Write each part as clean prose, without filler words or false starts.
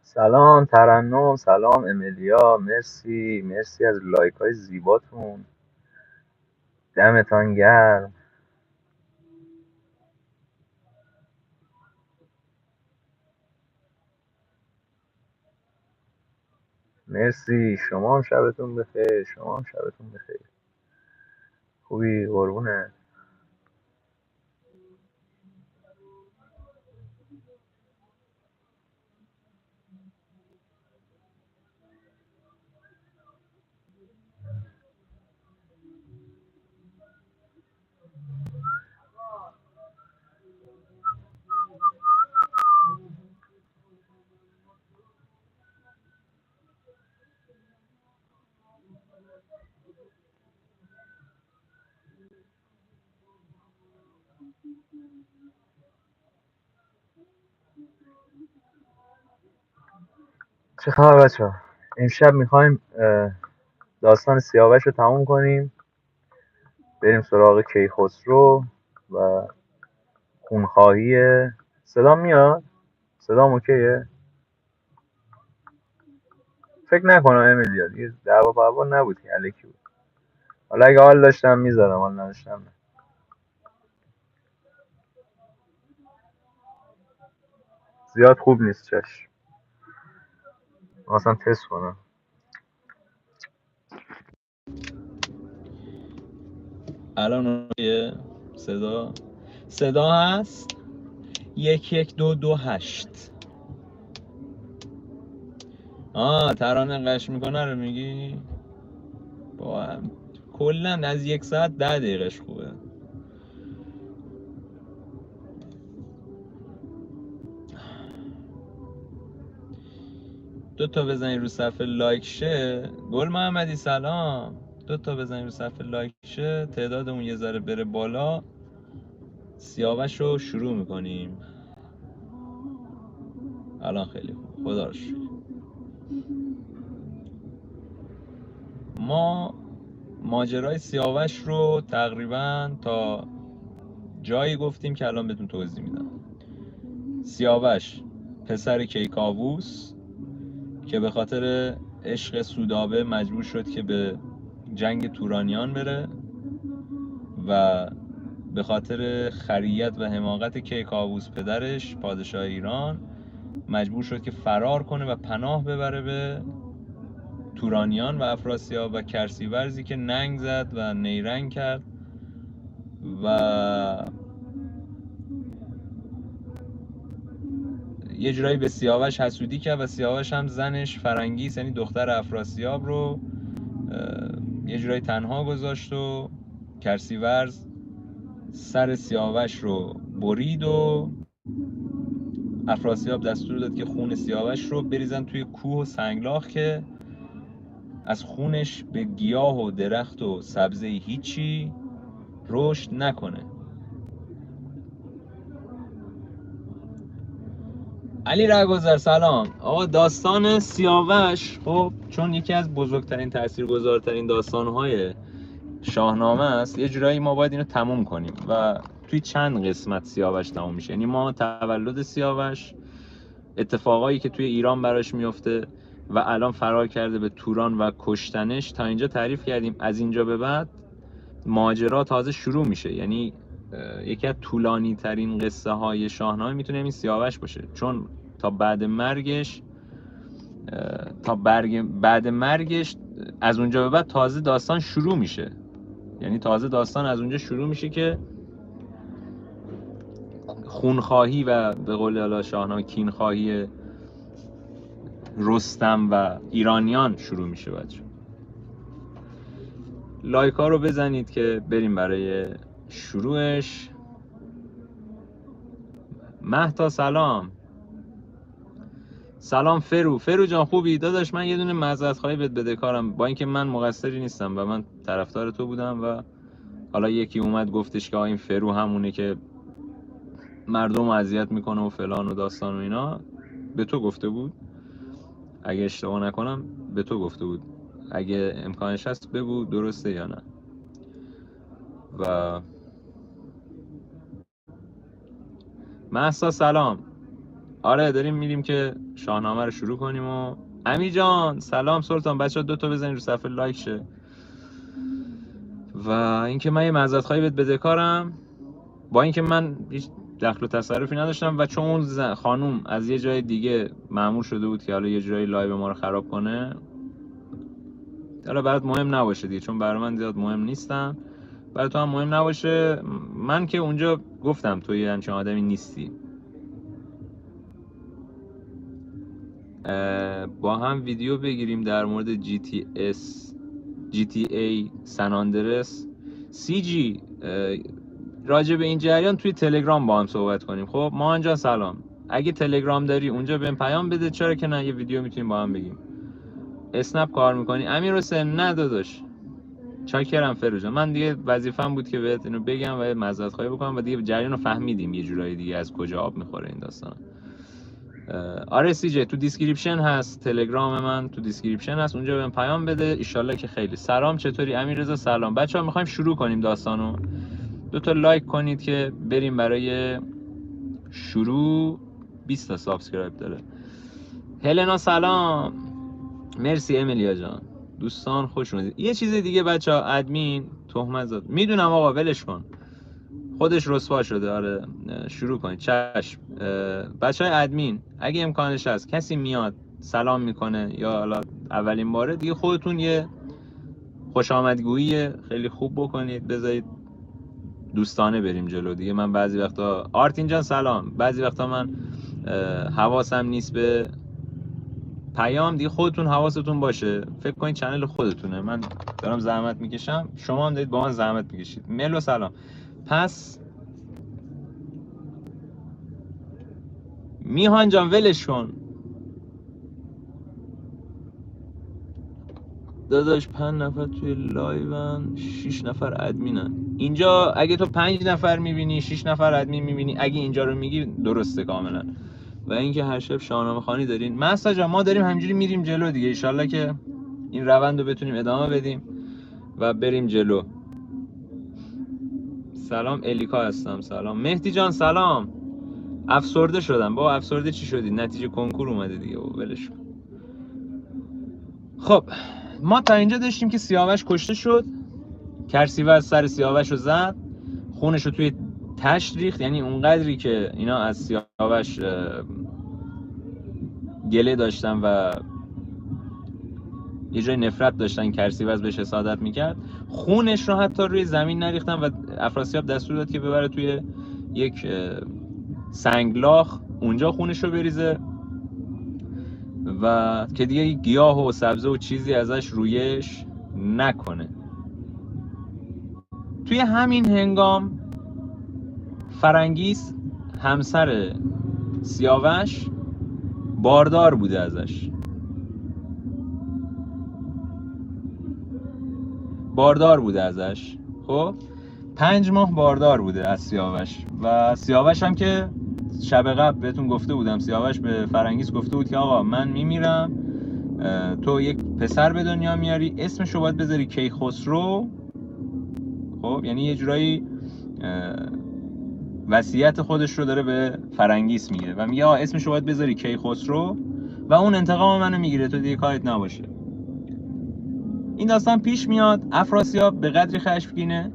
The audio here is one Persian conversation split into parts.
سلام ترنم، سلام املیا، مرسی از لایک های زیباتون. دمتان گرم. مرسی. شما هم شبتون بخیر. خوبی قربونه. چه خبر بچه ها؟ امشب میخوایم داستان سیاوش رو تموم کنیم، بریم سراغ کیخسرو و خونخواهی. صدا میاد؟ صدا اوکیه؟ فکر نکنم املیا دیگه دعوا بابا نبود که الکی بود. حالا اگه حال داشتم میذارم، حال نداشتم نه. زیاد خوب نیست چش. اصلا تست کنم. الان اوکیه؟ صدا هست 11228. ترانه قش میکنه رو میگی؟ با هم کلا از 1 ساعت 10 دقیقش خوبه. دو تا بزنی رو صفحه لایک شه. گل محمدی سلام. دو تا بزنی رو صفحه لایک شه، تعدادمون یه ذره بره بالا، سیاوش رو شروع میکنیم. الان خیلی خوب، خدا رو شکر. ما ماجرای سیاوش رو تقریبا تا جایی گفتیم که الان بهتون توضیح میدم. سیاوش پسر کیکاووس که به خاطر عشق سودابه مجبور شد که به جنگ تورانیان بره و به خاطر خریت و حماقت کیکاووس پدرش پادشاه ایران مجبور شد که فرار کنه و پناه ببره به تورانیان و افراسیاب و کرسیورزی که ننگ زد و نیرنگ کرد و یه جورایی به سیاوش حسودی کرد و سیاوش هم زنش فرنگیس یعنی دختر افراسیاب رو یه جورایی تنها گذاشت و کرسیورز سر سیاوش رو برید و افراسیاب دستور داد که خون سیاوش رو بریزن توی کوه و سنگلاخ که از خونش به گیاه و درخت و سبزه هیچی رشد نکنه. علی رگذر سلام. آقا داستان سیاوش خب چون یکی از بزرگترین تاثیرگذارترین داستان‌های شاهنامه است، یه جورایی ما باید اینو تموم کنیم و توی چند قسمت سیاوش تموم میشه. یعنی ما تولد سیاوش، اتفاقایی که توی ایران براش میفته و الان فرار کرده به توران و کشتنش تا اینجا تعریف کردیم. از اینجا به بعد ماجرا تازه شروع میشه. یعنی یکی از طولانی ترین قصه های شاهنامه میتونه این سیاوش باشه، چون تا بعد مرگش بعد مرگش از اونجا به بعد تازه داستان شروع میشه. یعنی تازه داستان از اونجا شروع میشه که خونخواهی و به قول شاهنامه کینخواهی رستم و ایرانیان شروع میشه. بچه لایک ها رو بزنید که بریم برای شروعش. مهتا سلام فرو جان، خوبی داداش؟ من یه دونه معذرت خواهی بهت بدهکارم، با اینکه من مقصری نیستم و من طرفدار تو بودم و حالا یکی اومد گفتش که این فرو همونه که مردم اذیت میکنه و فلان و داستان و اینا. به تو گفته بود اگه اشتباه نکنم، به تو گفته بود. اگه امکانش هست بگو درسته یا نه. و مهسا سلام. آره داریم میریم که شاهنامه رو شروع کنیم. و امیر جان سلام سلطان، بچه ها 2 تا بزنید رو صفحه لایک شه. و اینکه من یه معذرت خواهی بهت بدهکارم، با اینکه من هیچ دخل و تصرفی نداشتم و چون اون خانوم از یه جای دیگه مأمور شده بود که حالا یه جورایی لایو ما رو خراب کنه، حالا برات مهم نباشه دیگه، چون برای من زیاد مهم نیستم، برای تو هم مهم نباشه. من که اونجا گفتم تو یه همچین آدمی نیستی. با هم ویدیو بگیریم در مورد GTA سن آندرس. CG راجع به این جریان توی تلگرام با هم صحبت کنیم. خب ماهان جان سلام، اگه تلگرام داری اونجا بهم پیام بده، چرا که نه یه ویدیو میتونیم با هم بگیم. اسنپ کار میکنی امیر حسین؟ نه داداش، چاکرم فروجان، من دیگه وظیفه‌م بود که بهت اینو بگم و معذرت خواهی بکنم و دیگه جریان رو فهمیدیم یه جورایی دیگه از کجا آب میخوره این داستان. آره CJ تو دیسکریپشن هست، تلگرام من تو دیسکریپشن هست، اونجا بهم پیام بده. ایشالله که خیلی. سلام چطوری امیررضا؟ سلام بچه‌ها، میخوایم شروع کنیم داستانو. 2 تا لایک کنید که بریم برای شروع. 20 تا سابسکرایب داره. هلنا سلام، مرسی امیلیا جان، دوستان خوش اومدید. یه چیز دیگه بچه‌ها، ادمین تهمت زد، میدونم آقا ولش کن، خودش رسوا شده. آره شروع کنید چشم. بچهای ادمین اگه امکانش هست کسی میاد سلام میکنه یا حالا اولین باره دیگه، خودتون یه خوش آمدگویی خیلی خوب بکنید، بذارید دوستانه بریم جلو دیگه. من بعضی وقتا آرتین جان سلام، بعضی وقتا من حواسم نیست به پیام دیگه، خودتون حواستون باشه، فکر کنید چنل خودتونه، من دارم زحمت میکشم، شما هم دارید با من زحمت میکشید. ملو سلام. پس میهان جان ولش کن داداش، 5 نفر توی لایون 6 نفر ادمینن اینجا. اگه تو 5 نفر میبینی 6 نفر ادمین میبینی، اگه اینجا رو میگی درسته کاملا. و اینکه هر شب شاهنامه خوانی دارین. مسعود جان ما داریم همینجوری میریم جلو دیگه، ان که این روند رو بتونیم ادامه بدیم و بریم جلو. سلام الیکا هستم. سلام مهدی جان سلام. افسرده شدم با افسرده چی شدی؟ نتیجه کنکور اومده دیگه ولش کن. خب ما تا اینجا داشتیم که سیاوش کشته شد، کرسیوز سر سیاوش رو زد، خونش رو توی تشت ریخت، یعنی اونقدری که اینا از سیاوش گله داشتن و یه جای نفرت داشتن، کرسیوز بهش حسادت میکرد، خونش رو حتی روی زمین نریختن و افراسیاب دستور داد که ببره توی یک سنگلاخ اونجا خونش رو بریزه و که دیگه گیاه و سبزه و چیزی ازش رویش نکنه. توی همین هنگام فرنگیس همسر سیاوش باردار بوده ازش، خب 5 ماه باردار بوده از سیاوش. و سیاوش هم که شب قبل بهتون گفته بودم، سیاوش به فرنگیس گفته بود که آقا من میمیرم، تو یک پسر به دنیا میاری، اسمشو باید بذاری کیخسرو. خب یعنی یه جورایی وصیت خودش رو داره به فرنگیس میگه و میگه آقا اسمشو باید بذاری کیخسرو و اون انتقام منو میگیره، تو دیگه کارت نباشه. این داستان پیش میاد. افراسیاب به قدری خشمگینه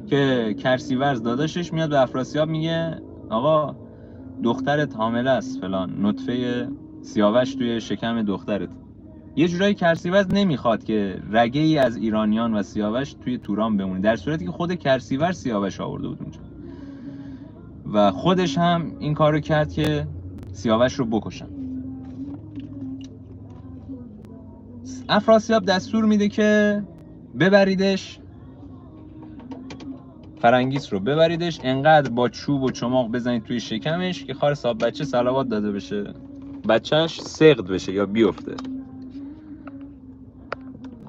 که کرسیورز داداشش میاد به افراسیاب میگه آقا دخترت حامله است فلان، نطفه سیاوش توی شکم دخترت. یه جورایی کرسیورز نمیخواد که رگه ای از ایرانیان و سیاوش توی توران بمونه، در صورتی که خود کرسیورز سیاوش آورده بود اونجا و خودش هم این کارو کرد که سیاوش رو بکشن. افراسیاب دستور میده که ببریدش، فرنگیس رو ببریدش، انقدر با چوب و چماق بزنید توی شکمش که خار صاحب بچه صلوات داده بشه، بچهش سقط بشه یا بیفته.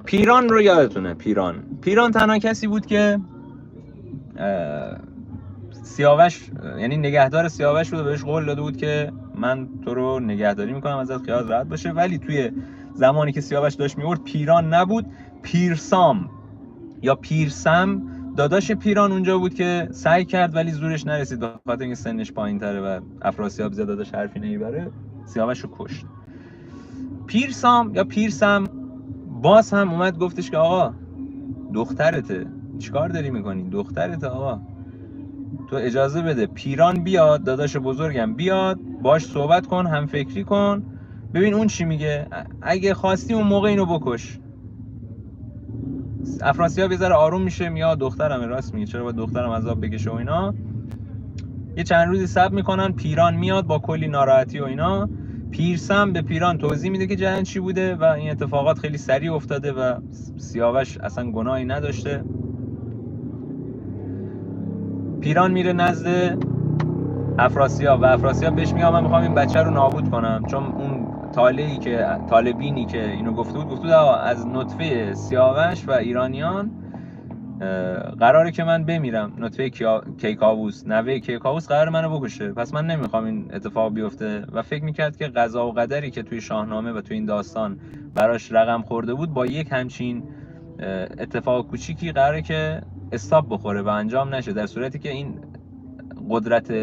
پیران رو یادتونه، پیران تنها کسی بود که سیاوش یعنی نگهدار سیاوش بود و بهش قول داده بود که من تو رو نگهداری میکنم، ازت خیال راحت باشه. ولی توی زمانی که سیاوش داشت میورد پیران نبود، پیرسام یا پیرسم داداش پیران اونجا بود که سعی کرد ولی زورش نرسید، به خاطر اینکه سنش پایین‌تره و افراسیاب زیاد داداش حرفی نمیبره، سیاوش رو کشت. پیرسام یا پیرسم باز هم اومد گفتش که آقا دخترته، چیکار داری میکنی؟ دخترته آقا، تو اجازه بده پیران بیاد، داداش بزرگم بیاد، باش صحبت کن، هم فکری کن، ببین اون چی میگه، اگه خواستی اون موقع اینو بکش. افراسیاب یه ذره آروم میشه، میاد دخترمه، راست میگه، چرا با دخترم عذاب بکشه و اینا. یه چند روزی صبر میکنن، پیران میاد با کلی ناراحتی و اینا. پیرسم به پیران توضیح میده که جریان چی بوده و این اتفاقات خیلی سریع افتاده و سیاوش اصلا گناهی نداشته. پیران میره نزد افراسیاب و افراسیاب بهش میگه من میخوام این بچه رو نابود کنم، چون اون طالبینی که اینو گفته بود از نطفه سیاوش و ایرانیان قراره که من بمیرم، نطفه کیکاووس، نوه کیکاووس قرار منو بکشه، پس من نمیخوام این اتفاق بیفته. و فکر میکرد که قضا و قدری که توی شاهنامه و توی این داستان براش رقم خورده بود با یک همچین اتفاق کوچیکی قراره که استاپ بخوره و انجام نشه، در صورتی که این قدرت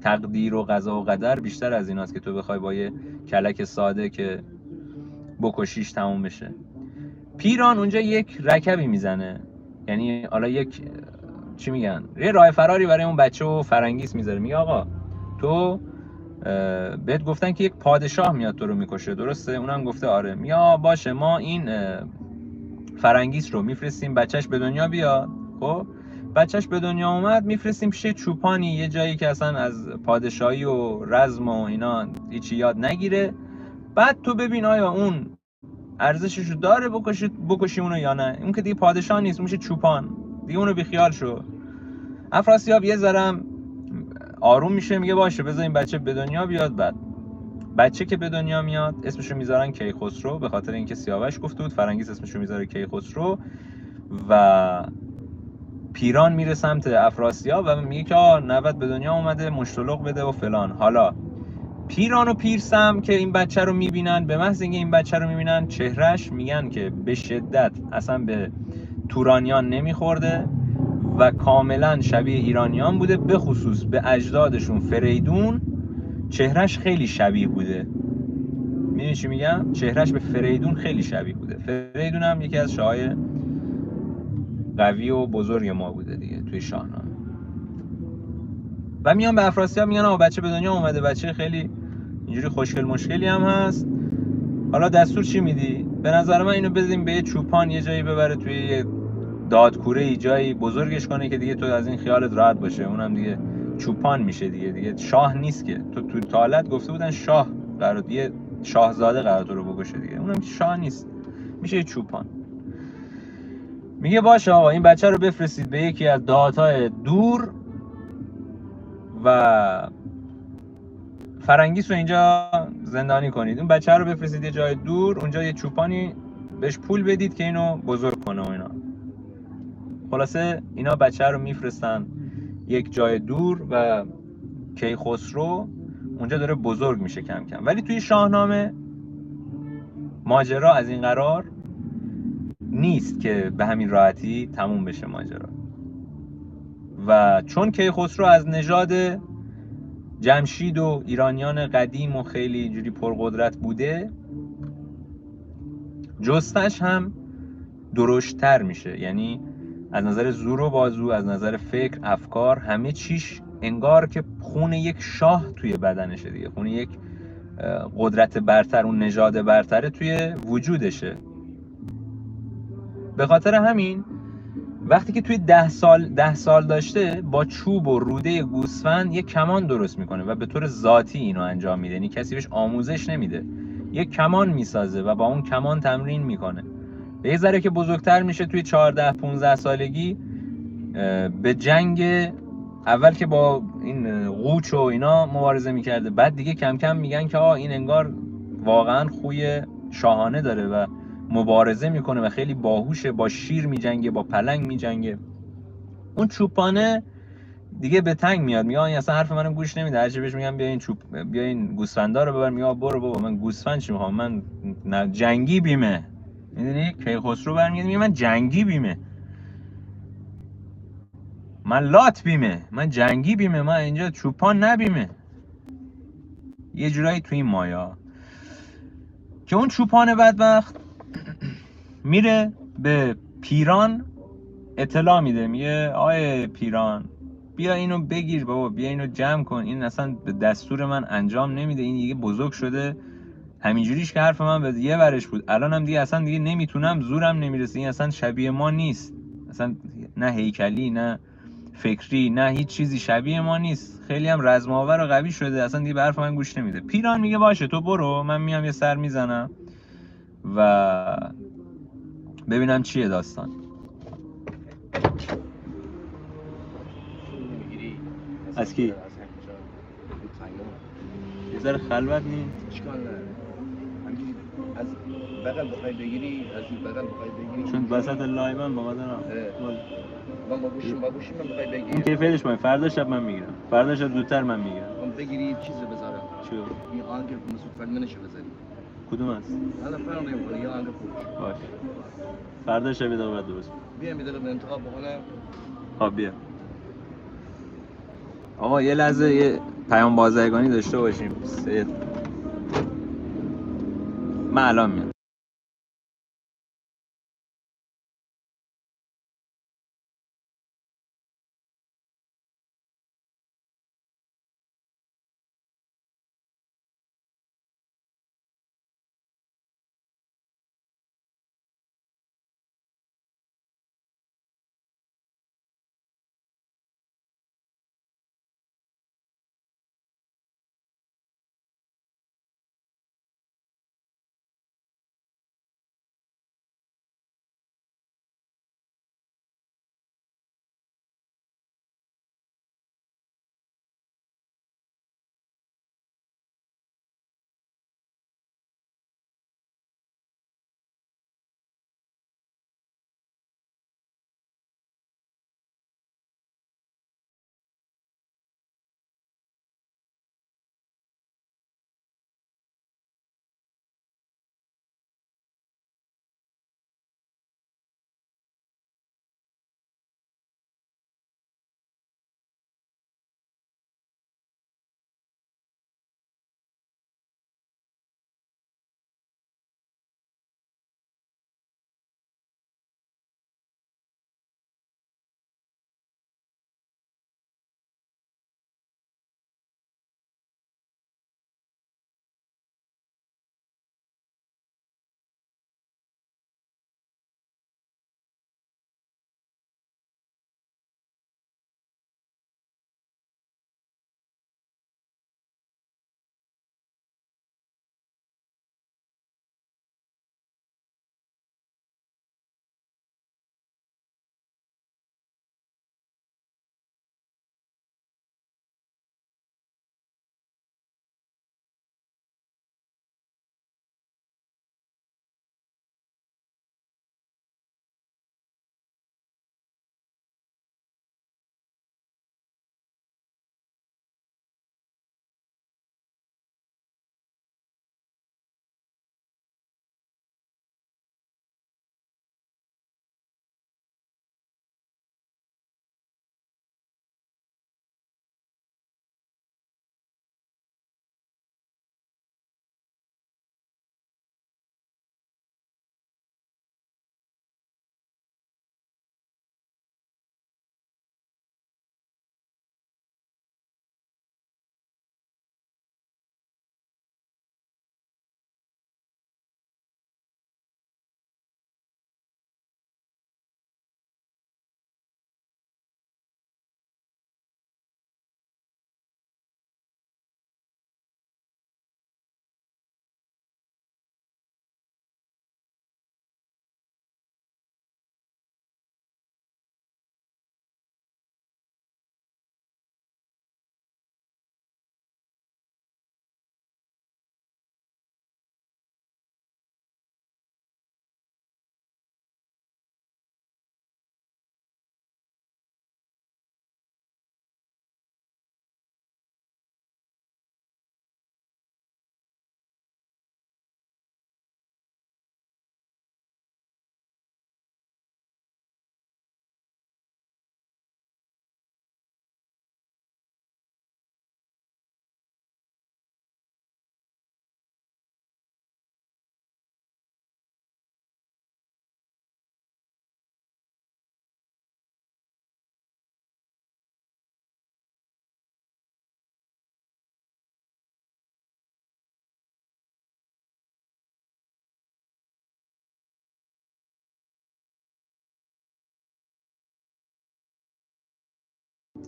تقدیر و قضا و قدر بیشتر از ایناست که تو بخوای با یه کلک ساده که بکشیش تموم بشه. پیران اونجا یک رکبی میزنه، یعنی حالا یک چی میگن، یه راه فراری برای اون بچه و فرنگیس میذاره، میگه آقا تو بهت گفتن که یک پادشاه میاد تو رو میکشه، درسته؟ اونم گفته آره. میگه باشه، ما این فرنگیس رو میفرستیم بچهش به دنیا بیاد، خب بچهش به دنیا اومد میفرستیم پیش چوپانی، یه جایی که اصلا از پادشاهی و رزم و اینا هیچی یاد نگیره، بعد تو ببین آیا اون ارزششو داره بکشی اونو یا نه. اون که دیگه پادشاه نیست، اون میشه چوپان دیگه، اونو بیخیال شو. افراسیاب یه ذره آروم میشه، میگه باشه بذار این بچه به دنیا بیاد. بعد بچه که به دنیا میاد اسمشو میذارن کیخسرو، به خاطر اینکه سیاوش گفته بود فرنگیس اسمشو میذاره کیخسرو. و پیران میره سمت افراسیاب و میگه که نوت به دنیا اومده، مشتلق بده و فلان. حالا پیران و پیرسم که این بچه رو میبینن، به محض اینکه این بچه رو میبینن چهرهش میگن که به شدت اصلا به تورانیان نمیخورده و کاملا شبیه ایرانیان بوده، به خصوص به اجدادشون فریدون چهرهش خیلی شبیه بوده. میدونی چی میگم؟ چهرهش به فریدون خیلی شبیه بوده. فریدون هم یکی از شاههای قوی و بزرگ ما بوده دیگه توی شاهنامه. و میان به افراسیاب میگن بچه به دنیا اومده، بچه خیلی اینجوری خوشگل مشکلی هم هست، حالا دستور چی میدی؟ به نظر من اینو بدیم به یه چوپان، یه جایی ببره توی یه دادکوره، جایی بزرگش کنه که دیگه تو از این خیالت راحت باشه، اونم دیگه چوپان میشه دیگه شاه نیست که. تو تالت گفته بودن شاه قرار، یه شاهزاده قرار تو رو بکشه دیگه، اونم شاه نیست، میشه یه چوپان. میگه باشه آقا این بچه رو بفرستید به یکی از دهاتای دور و فرنگیس رو اینجا زندانی کنید، اون بچه رو بفرستید یه جای دور، اونجا یه چوپانی بهش پول بدید که اینو بزرگ کنه و اینا. خلاصه اینا بچه رو میفرستن یک جای دور و کیخسرو اونجا داره بزرگ میشه کم کم. ولی توی شاهنامه ماجرا از این قرار نیست که به همین راحتی تموم بشه ماجرا. و چون کیخسرو از نژاد جمشید و ایرانیان قدیم و خیلی اینجوری پرقدرت بوده، جستش هم درشت‌تر میشه، یعنی از نظر زور و بازو، از نظر فکر، افکار، همه چیش انگار که خون یک شاه توی بدنشه دیگه، خون یک قدرت برتر، اون نژاد برتره توی وجودشه. به خاطر همین وقتی که توی 10 سال داشته، با چوب و روده گوسفند یک کمان درست میکنه و به طور ذاتی اینو انجام میده، یعنی کسی بهش آموزش نمیده، یک کمان میسازه و با اون کمان تمرین میکنه. یه ذره که بزرگتر میشه توی 14-15 سالگی به جنگ اول که با این قوچ و اینا مبارزه میکرده، بعد دیگه کم کم میگن که این انگار واقعا خوی شاهانه داره و مبارزه میکنه و خیلی باهوشه، با شیر میجنگه، با پلنگ میجنگه. اون چوپانه دیگه به تنگ میاد، میگه این اصلا حرف منو گوش نمیده، هرچی بهش میگم بیا این گوسفندا رو ببر، میگه برو بابا من گوسفند چی میخوام، من جنگی بیمه. میدونی کیخسرو برمیگرده میگه من جنگی بیمه. من لات بیمه، من جنگی بیمه، من اینجا چوپان نبیمه. یه جورایی تو این مایا که اون چوپان بدبخت میره به پیران اطلاع میده، میگه آیه پیران بیا اینو بگیر بابا، بیا اینو جمع کن، این اصلا به دستور من انجام نمیده، این دیگه بزرگ شده، همینجوریش که حرف من به یه ورش بود، الانم دیگه اصلا دیگه نمیتونم، زورم نمیرسه، این اصلا شبیه ما نیست، اصلا نه هیکلی نه فکری نه هیچ چیزی شبیه ما نیست، خیلی هم رزم‌آور و قوی شده، اصلا دیگه به حرف من گوش نمیده. پیران میگه باشه تو برو، من میام یه سر میزنم و ببینم چیه داستان. از کی؟ یه ذره خلوت نی؟ اشکال نداره. همینجوری از بغل بخوای بگیری، از این بغل بخوای بگیری، چون وسط لایون بابا دارم من با گوشیم من بخوای اون بگیری، کیفیتش مهم، فردا شب من میگیرم، فردا شب زودتر من میگیرم. من بگیری چیز رو بذارم، چیو؟ این آهنگ مسعود فرمانشو بذاری. کدوم است؟ حالا فرق نمیکنه، یه آهنگ خوبش. باش فردا شب یه دقیقه درست بیام یه دقیقه به انتخاب بکنم. خب بیا آقا یه لحظه یه پیام بازرگانی داشته باشیم. من الان میام.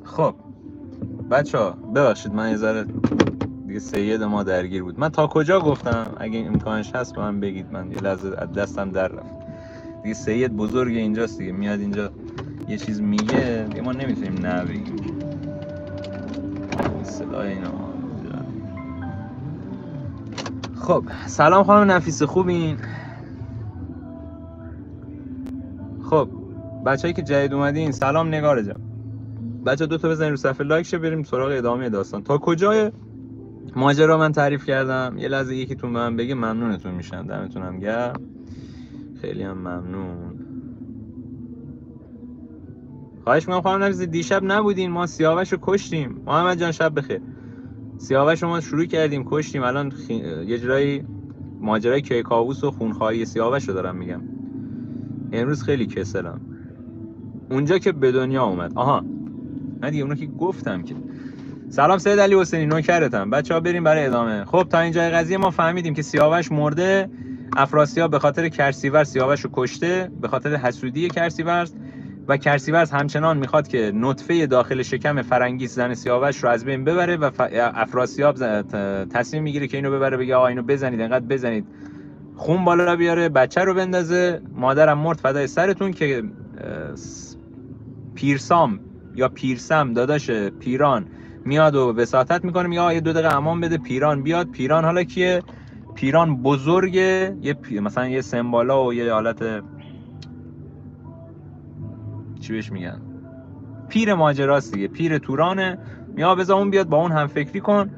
خب بچه‌ها ببخشید من یه ذره دیگه سید ما درگیر بود. من تا کجا گفتم؟ اگه امکانش هست به من بگید، من یه لحظه از دستم در رفت. دیگه سید بزرگ اینجاست دیگه، میاد اینجا یه چیز میگه دیگه ما نمیتونیم نه بگیم. صدای اینا. خب سلام خانم نفیسه، خوبین؟ خب بچه‌ای که جدید اومدین سلام. نگار جان بچه 2 تا بزنید رو صفحه لایک شه، بریم سراغ ادامه داستان. تا کجای ماجرا من تعریف کردم؟ یه لحظه یکیتون به من بگه ممنونتون میشم. دمتونم گرم، خیلی هم ممنون. خواهش میکنم خانم نفیسه، دیشب نبودین ما سیاوش رو کشتیم. محمد جان شب بخیر. سیاوش رو ما شروع کردیم کشتیم، الان یه جورایی ماجرای کیکاووس و خونخواهی سیاوش رو دارم میگم. امروز خیلی کسلم. اونجا که به دنیا اومد، آها نه دیگه اونو که گفتم که. سلام سید علی حسینی، نوکرتم. بچه‌ها بریم برای ادامه. خب تا اینجای قضیه ما فهمیدیم که سیاوش مرده. افراسیاب به خاطر کرسیورز سیاوش رو کشته، به خاطر حسودی کرسیورز، و کرسیورز همچنان میخواد که نطفه داخل شکم فرنگیس زن سیاوش رو از بین ببره و افراسیاب تصمیم میگیره که اینو ببره، بگه آقا اینو بزنید، انقدر بزنید خون بالا بیاره، بچه رو بندازه. مادرم مرد فدای سرتون. که پیرسام یا پیرسم داداش پیران میاد و وساطت میکنه، میگه یه 2 دقیقه امان بده پیران بیاد. پیران حالا کیه؟ پیران بزرگه، مثلا یه سمبالا و یه حالت چی بهش میگن، پیر ماجراست دیگه، پیر تورانه. میاد بذار اون بیاد با اون هم فکری کن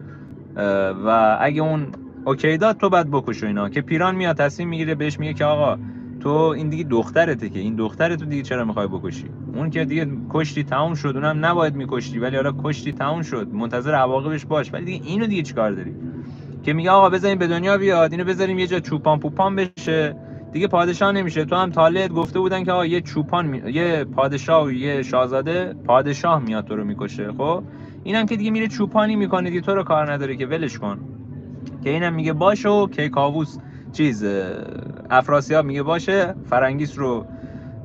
و اگه اون اوکی داد تو بعد بکش اینا. که پیران میاد تصمیم میگیره، بهش میگه که آقا تو این دیگه دخترته، که این دخترتو دیگه چرا میخوای بکشی؟ اون که دیگه کشتی تموم شد، اونم نباید میکشتی، ولی حالا کشتی تموم شد، منتظر عواقبش باش، ولی دیگه اینو دیگه چیکار داری؟ که میگه آقا بذاریم به دنیا بیاد، اینو بذاریم یه جا چوپان پوپان بشه، دیگه پادشاه نمیشه. تو هم طالعت گفته بودن که آقا یه چوپان یه پادشاه و یه شاهزاده پادشاه میاد تو رو میکشه. خب اینم که دیگه میره چوپانی میکنه دیگه، تو رو کار نداره که، ولش کن. که اینم میگه باشه و کیکاووس افراسیاب میگه باشه، فرنگیس رو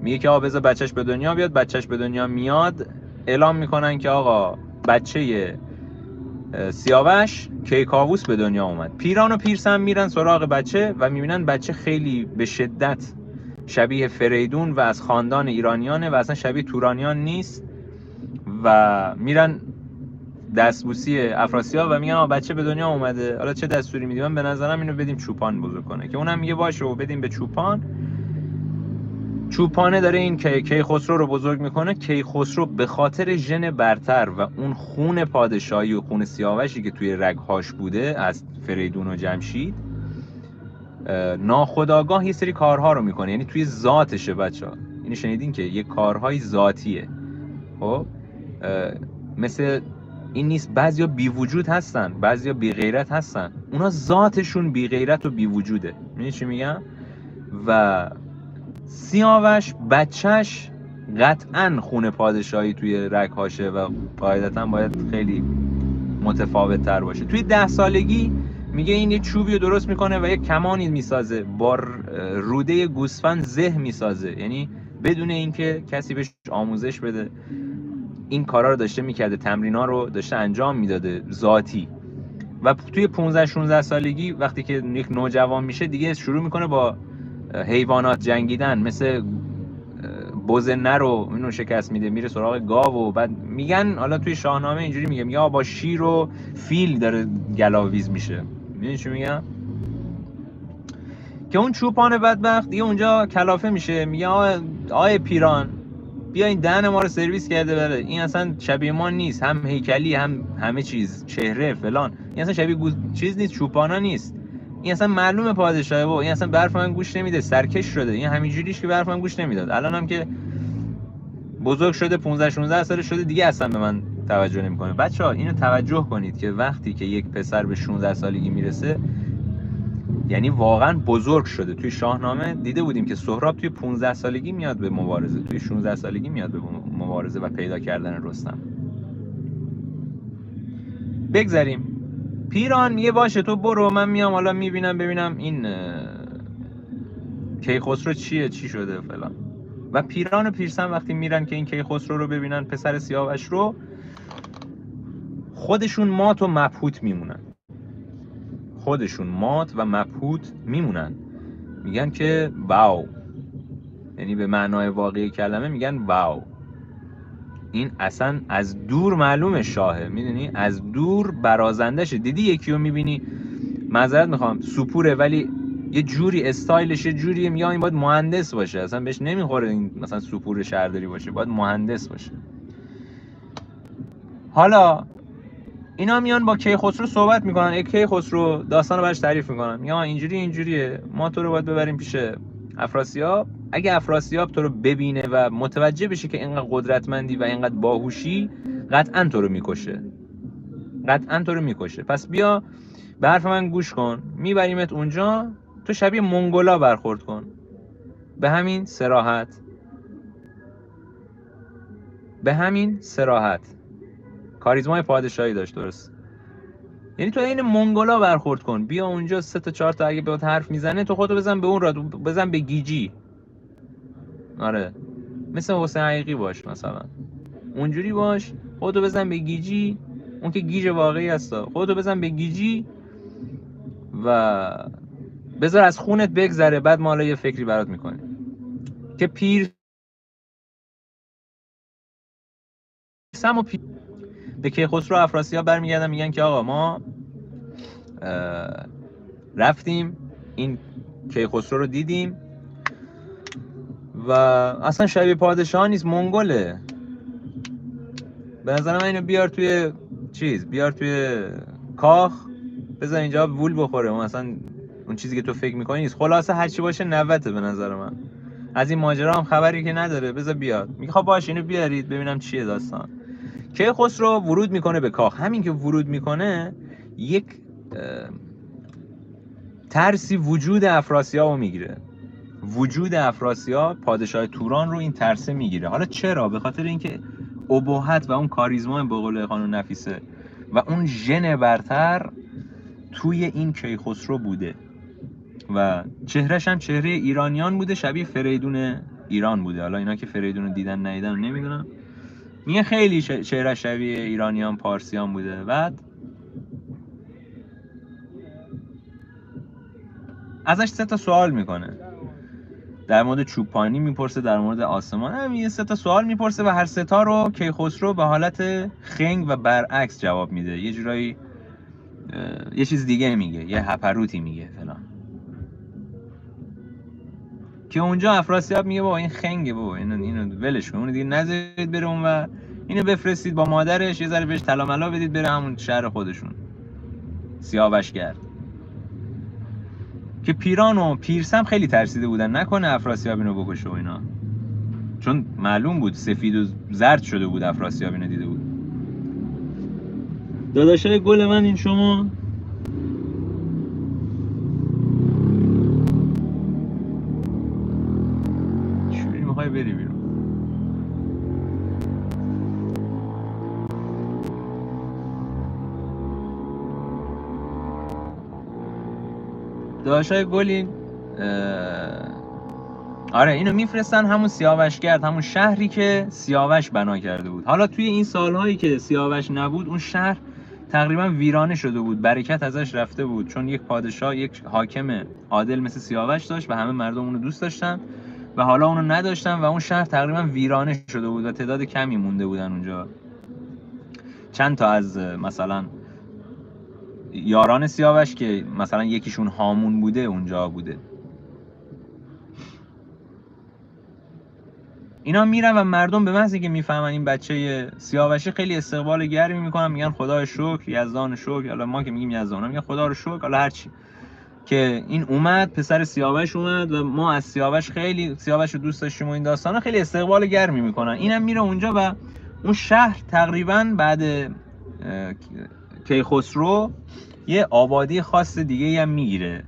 میگه که آقا بذار بچهش به دنیا بیاد. بچهش به دنیا میاد، اعلام میکنن که آقا بچه سیاوش کیکاووس به دنیا اومد. پیران و پیرسم میرن سراغ بچه و میبینن بچه خیلی به شدت شبیه فریدون و از خاندان ایرانیانه و اصلا شبیه تورانیان نیست و میرن دستبوسی افراسیاب و میگن بچه به دنیا اومده، حالا چه دستوری میدی؟ من به نظرم اینو بدیم چوپان بزرگ کنه. که اونم میگه باشه و بدیم به چوپان. چوپانه داره این کیخسرو رو بزرگ میکنه. کیخسرو به خاطر ژن برتر و اون خون پادشاهی و خون سیاوشی که توی رگهاش بوده از فریدون و جمشید، ناخودآگاه یه سری کارها رو میکنه، یعنی توی ذاتشه. بچه‌ها اینو شنیدین که یه کارهای ذاتیه. خب مثل این نیست بعضیا بی وجود هستن، بعضیا بی غیرت هستن، اونا ذاتشون بی غیرت و بی وجوده. میدونی چی میگم؟ و سیاوش بچهش قطعا خون پادشاهی توی رگهاشه و قاعدتا باید خیلی متفاوت تر باشه. توی 10 سالگی میگه این یه چوبی رو درست میکنه و یه کمانی میسازه، با روده گوسفند زه میسازه، یعنی بدون اینکه کسی بهش آموزش بده این کارا رو داشته میکرده، تمرینا رو داشته انجام میداده ذاتی. و توی 15-16 سالگی وقتی که یک نوجوان میشه دیگه شروع میکنه با حیوانات جنگیدن، مثل بز نر رو اینو شکست میده، میره سراغ گاو و بعد میگن حالا توی شاهنامه اینجوری میگه با شیر و فیل داره گلاویز میشه. میدونی چی میگم؟ که اون چوپان بدبخت دیگه اونجا کلافه میشه، میگه آقای پیران بیا این دهن ما رو سرویس کرده بره، این اصلا شبیه ما نیست، هم هیکلی هم همه چیز، چهره فلان، این اصلا شبیه چیز نیست، چوپانا نیست، این اصلا معلومه پادشاهه این اصلا به حرف من گوش نمیده، سرکش شده، این همینجوریش که به حرف من گوش نمیداد، الان هم که بزرگ شده 15-16 سالش شده دیگه اصلا به من توجه نمیکنه. بچه‌ها اینو توجه کنید که وقتی که یک پسر به 16 سالگی میرسه یعنی واقعا بزرگ شده. توی شاهنامه دیده بودیم که سهراب توی 15 سالگی میاد به مبارزه، توی 16 سالگی میاد به مبارزه و پیدا کردن رستم. بگذاریم. پیران میگه باشه تو برو، من میام حالا میبینم ببینم این کیخسرو چیه، چی شده فلان. و پیران و پیرسن وقتی میرن که این کیخسرو رو ببینن، پسر سیاوش رو، خودشون مات و مبهوت میمونن. خودشون مات و مبهوت میمونن، میگن که واو، یعنی به معنای واقعی کلمه میگن واو. این اصلا از دور معلومه شاهه، میدونی، از دور برازندشه. دیدی یکی رو میبینی، معذرت میخوام، سوپوره ولی یه جوری استایلش یه جوریه، میگم این باید مهندس باشه، اصلا بهش نمیخوره این مثلا سوپور شهرداری باشه، باید مهندس باشه. حالا اینا میان با کیخسرو صحبت میکنن، کیخسرو داستان رو برش تعریف میکنن، میگن اینجوریه، ما تو رو باید ببریم پیش افراسیاب. اگه افراسیاب تو رو ببینه و متوجه بشه که اینقدر قدرتمندی و اینقدر باهوشی، قطعا تو رو میکشه. پس بیا به حرف من گوش کن، میبریمت اونجا، تو شبیه منگولا برخورد کن، به همین صراحت. کاریزمای پادشاهی داشت، درست؟ یعنی تو این منگولا برخورد کن، بیا اونجا 3 تا 4 تا اگه بهت حرف میزنه تو خودتو بزن به اون را، بزن به گیجی. آره، مثل حسین حقیقی باش مثلا، اونجوری باش، خودتو بزن به گیجی. اون که گیج واقعی هستا، خودتو بزن به گیجی و بذار از خونت بگذره. بعد ما حالا یه فکری برات میکنیم که به کیخسرو افراسیاب برمیگردن، میگن که آقا ما رفتیم این کیخسرو رو دیدیم و اصلا شبیه پادشاه نیست، منگوله. به نظر من اینو بیار توی بیار توی کاخ، بذار اینجا وول بخوره، اون اصلا اون چیزی که تو فکر میکنی نیست. خلاصه هرچی باشه 90 به نظر من. از این ماجرا هم خبری که نداره، بذار بیاد. میگه خب باشه اینو بیارید ببینم چیه داستان. کیخسرو ورود میکنه به کاخ. همین که ورود میکنه یک ترسی وجود افراسیاب رو میگیره. وجود افراسیاب پادشاه توران رو این ترسه میگیره. حالا چرا؟ به خاطر اینکه ابهت و اون کاریزما به قول خانم نفیسه و اون ژن برتر توی این کیخسرو بوده و چهرهش هم چهره ایرانیان بوده، شبیه فریدون ایران بوده. حالا اینا که فریدون رو دیدن ندیدن نمیدونم، میگه خیلی چهره شبیه ایرانیان پارسیان بوده. بعد ازش 3 تا سوال میکنه، در مورد چوپانی میپرسه، در مورد آسمان، همین 3 تا سوال میپرسه و هر 3 تا رو کیخسرو به حالت خنگ و برعکس جواب میده. یه جورایی یه چیز دیگه میگه، یه هپروتی میگه فلان، که اونجا افراسیاب میگه بابا این خنگه، بابا اینو ولش کن، اون دیگه نذارید بره اون و اینو بفرستید با مادرش، یه ذره بهش طلا ملا بدید بره همون شهر خودشون سیاوشگرد. که پیران و پیرسم خیلی ترسیده بودن نکنه افراسیاب اینو بکشه و اینا، چون معلوم بود سفید و زرد شده بود افراسیاب اینو دیده بود. داداشای گل من، این شما چوری میخوای بری بیرون؟ داداشای گلین، آره اینو میفرستن همون سیاوشگرد، همون شهری که سیاوش بنا کرده بود. حالا توی این سالهایی که سیاوش نبود اون شهر تقریبا ویرانه شده بود، برکت ازش رفته بود، چون یک پادشاه، یک حاکم عادل مثل سیاوش داشت و همه مردم اونو دوست داشتن و حالا اونو نداشتن و اون شهر تقریبا ویرانه شده بود و تعداد کمی مونده بودن اونجا. چند تا از مثلا یاران سیاوش که مثلا یکیشون هامون بوده اونجا بوده. اینا میرن و مردم به محض اینکه میفهمن این بچه سیاوشی خیلی استقبال گرمی میکنن، میگن خدا رو شکر، یزدان شکر. حالا ما که میگیم یزدان، میگن خدا رو شکر، حالا هرچی که این اومد، پسر سیاوش اومد و ما از سیاوش خیلی سیاوش رو دوست داشتیم و این داستانا، خیلی استقبال گرمی میکنن. اینم میره اونجا و اون شهر تقریبا بعد کیخسرو یه آبادی خاص دیگه هم میگیره.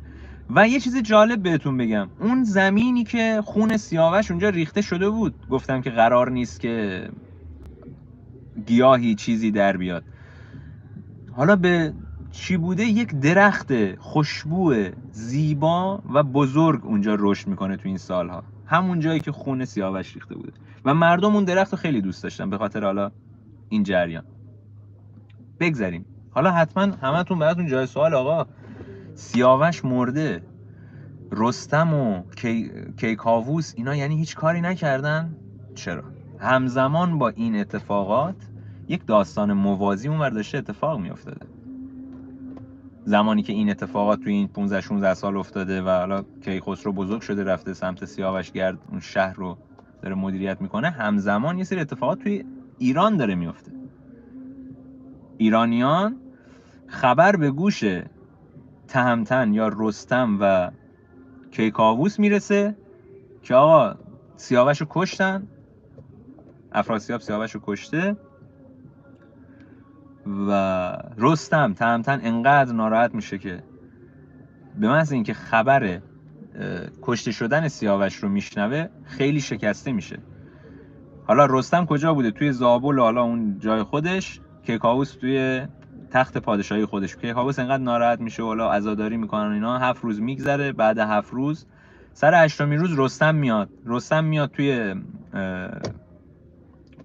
و یه چیز جالب بهتون بگم، اون زمینی که خون سیاوش اونجا ریخته شده بود، گفتم که قرار نیست که گیاهی چیزی در بیاد، حالا به چی بوده؟ یک درخت خوشبو زیبا و بزرگ اونجا رشد میکنه تو این سالها، همون جایی که خون سیاوش ریخته بوده و مردم اون درخت رو خیلی دوست داشتن به خاطر حالا این جریان. بگذریم. حالا حتما همتون براتون جای سوال، آقا سیاوش مرده، رستم و کیکاووس اینا یعنی هیچ کاری نکردن؟ چرا؟ همزمان با این اتفاقات یک داستان موازی اونور داشته اتفاق میافتاده. زمانی که این اتفاقات توی این 15 16 سال افتاده و حالا کیخسرو بزرگ شده رفته سمت سیاوشگرد اون شهر رو داره مدیریت میکنه، همزمان یه سری اتفاقات توی ایران داره میفته. ایرانیان خبر به گوش تهمتن یا رستم و کیکاووس میرسه که آقا سیاوش رو کشتن، افراسیاب سیاوش رو کشته و رستم تهمتن انقدر ناراحت میشه که به محض اینکه خبر کشته شدن سیاوش رو میشنوه خیلی شکسته میشه. حالا رستم کجا بوده؟ توی زابل و حالا اون جای خودش، کیکاووس توی تخت پادشاهی خودش. کیکاووس انقدر ناراحت میشه و حالا عزاداری میکنن اینا. 7 روز میگذره، بعد 7 روز سر 8مین روز رستم میاد توی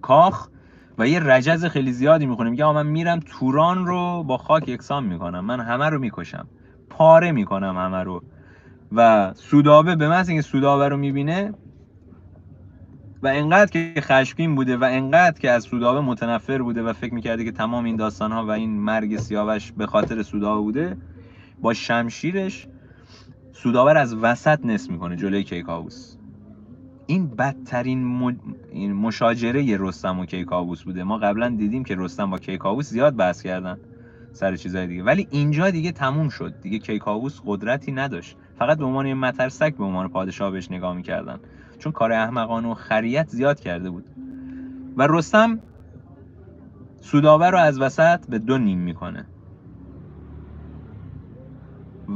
کاخ و یه رجز خیلی زیادی میخونه، میگه آقا من میرم توران رو با خاک یکسان میکنم، من همه رو میکشم، پاره میکنم همه رو. و سودابه به محض اینکه سودابه رو میبینه و انقدر که خشمگین بوده و انقدر که از سودابه متنفر بوده و فکر میکرده که تمام این داستانها و این مرگ سیاوش به خاطر سودابه بوده، با شمشیرش سودابه رو از وسط نصف میکنه جلوی کیکاووس. این بدترین این مشاجره رستم و کیکاووس بوده. ما قبلا دیدیم که رستم با کیکاووس زیاد بحث کردن سر چیزای دیگه، ولی اینجا دیگه تموم شد. دیگه کیکاووس قدرتی نداشت، فقط به عنوان یه مترسک به عنوان پادشاه بهش نگاه میکردن، چون کار احمقانه و خریت زیاد کرده بود. و رستم سودابه رو از وسط به 2 نیم میکنه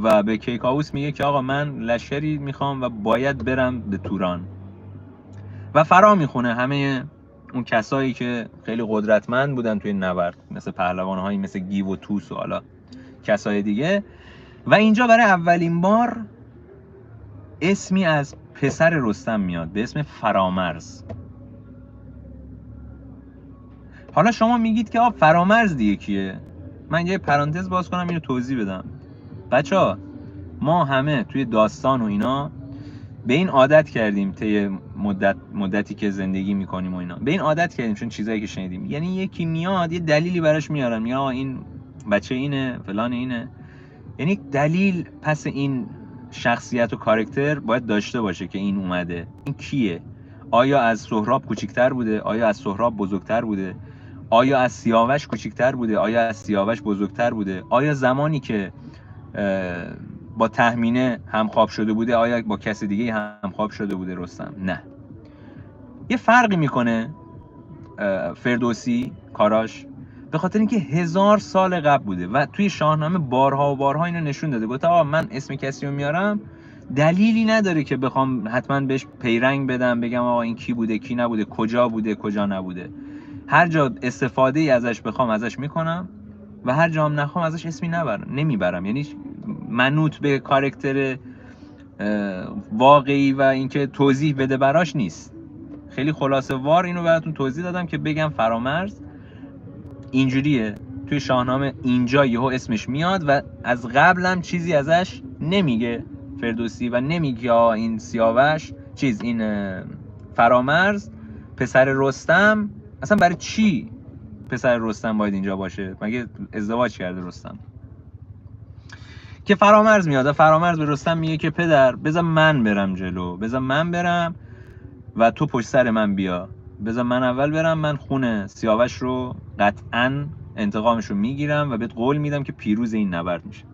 و به کیکاووس میگه که آقا من لشکری میخوام و باید برم به توران. و فرا میخونه همه اون کسایی که خیلی قدرتمند بودن توی نبرد، مثل پهلوان‌هایی مثل گیو و توس و حالا کسای دیگه. و اینجا برای اولین بار اسمی از پسر رستم میاد به اسم فرامرز. حالا شما میگید که فرامرز دیگه کیه؟ من یه پرانتز باز کنم اینو توضیح بدم. بچه‌ها ما همه توی داستان و اینا به این عادت کردیم، طی مدتی که زندگی میکنیم و اینا به این عادت کردیم، چون چیزایی که شنیدیم، یعنی یکی میاد یه دلیلی براش میارن، یا این بچه اینه فلان اینه، یعنی دلیل پس این شخصیت و کاراکتر باید داشته باشه که این اومده. این کیه؟ آیا از سهراب کوچیک‌تر بوده؟ آیا از سهراب بزرگتر بوده؟ آیا از سیاوش کوچیک‌تر بوده؟ آیا از سیاوش بزرگتر بوده؟ آیا زمانی که با تهمینه همخواب شده بوده آیا با کسی دیگه همخواب شده بوده رستم؟ نه. یه فرقی میکنه فردوسی کاراش، به خاطر اینکه 1000 سال قبل بوده و توی شاهنامه بارها و بارها اینو نشون داده. گفته آقا من اسم کسی رو میارم دلیلی نداره که بخوام حتما بهش پیرنگ بدم، بگم آقا این کی بوده کی نبوده، کجا بوده کجا نبوده. هر جا استفاده ای ازش بخوام ازش میکنم و هر جا هم نخوام ازش اسمی نمیبرم. یعنی منوط به کاراکتر واقعی و اینکه توضیح بده براش نیست. خیلی خلاصه وار اینو براتون توضیح دادم که بگم فرامرز اینجوریه توی شاهنامه، اینجا یهو اسمش میاد و از قبل هم چیزی ازش نمیگه فردوسی و نمیگه این سیاوش این فرامرز پسر رستم. اصلا برای چی پسر رستم باید اینجا باشه؟ مگه ازدواج کرده رستم؟ که فرامرز میاد و فرامرز به رستم میگه که پدر بذار من برم جلو، بذار من برم و تو پشت سر من بیا، بذار من اول برم، من خون سیاوش رو قطعاً انتقامش رو میگیرم و بهت قول میدم که پیروز این نبرد میشه.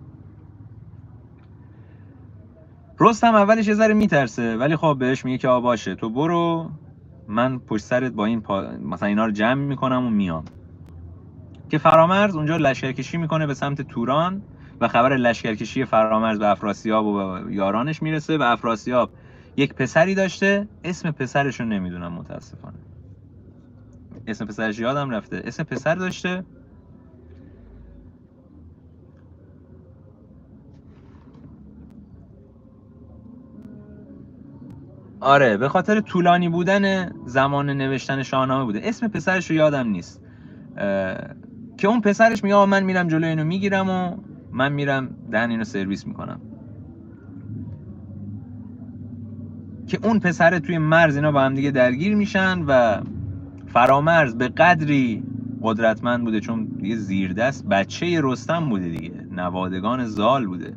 رستم اولش یه ذره میترسه ولی خب بهش میگه که باشه تو برو، من پشت سرت با این مثلا اینا رو جمع میکنم و میام. که فرامرز اونجا لشکرکشی میکنه به سمت توران و خبر لشکرکشی فرامرز به افراسیاب و یارانش میرسه. و افراسیاب یک پسری داشته، اسم پسرش رو نمیدونم متاسفانه، اسم پسرش یادم رفته. اسم پسر داشته آره، به خاطر طولانی بودن زمان نوشتن شاهنامه بوده، اسم پسرش رو یادم نیست. که اون پسرش میگه آقا من میرم جلوی اینو میگیرم و من میرم دهن اینو سرویس میکنم. که اون پسر توی مرز اینا با هم دیگه درگیر میشن و فرامرز به قدری قدرتمند بوده، چون دیگه زیردست بچه رستم بوده دیگه، نوادگان زال بوده.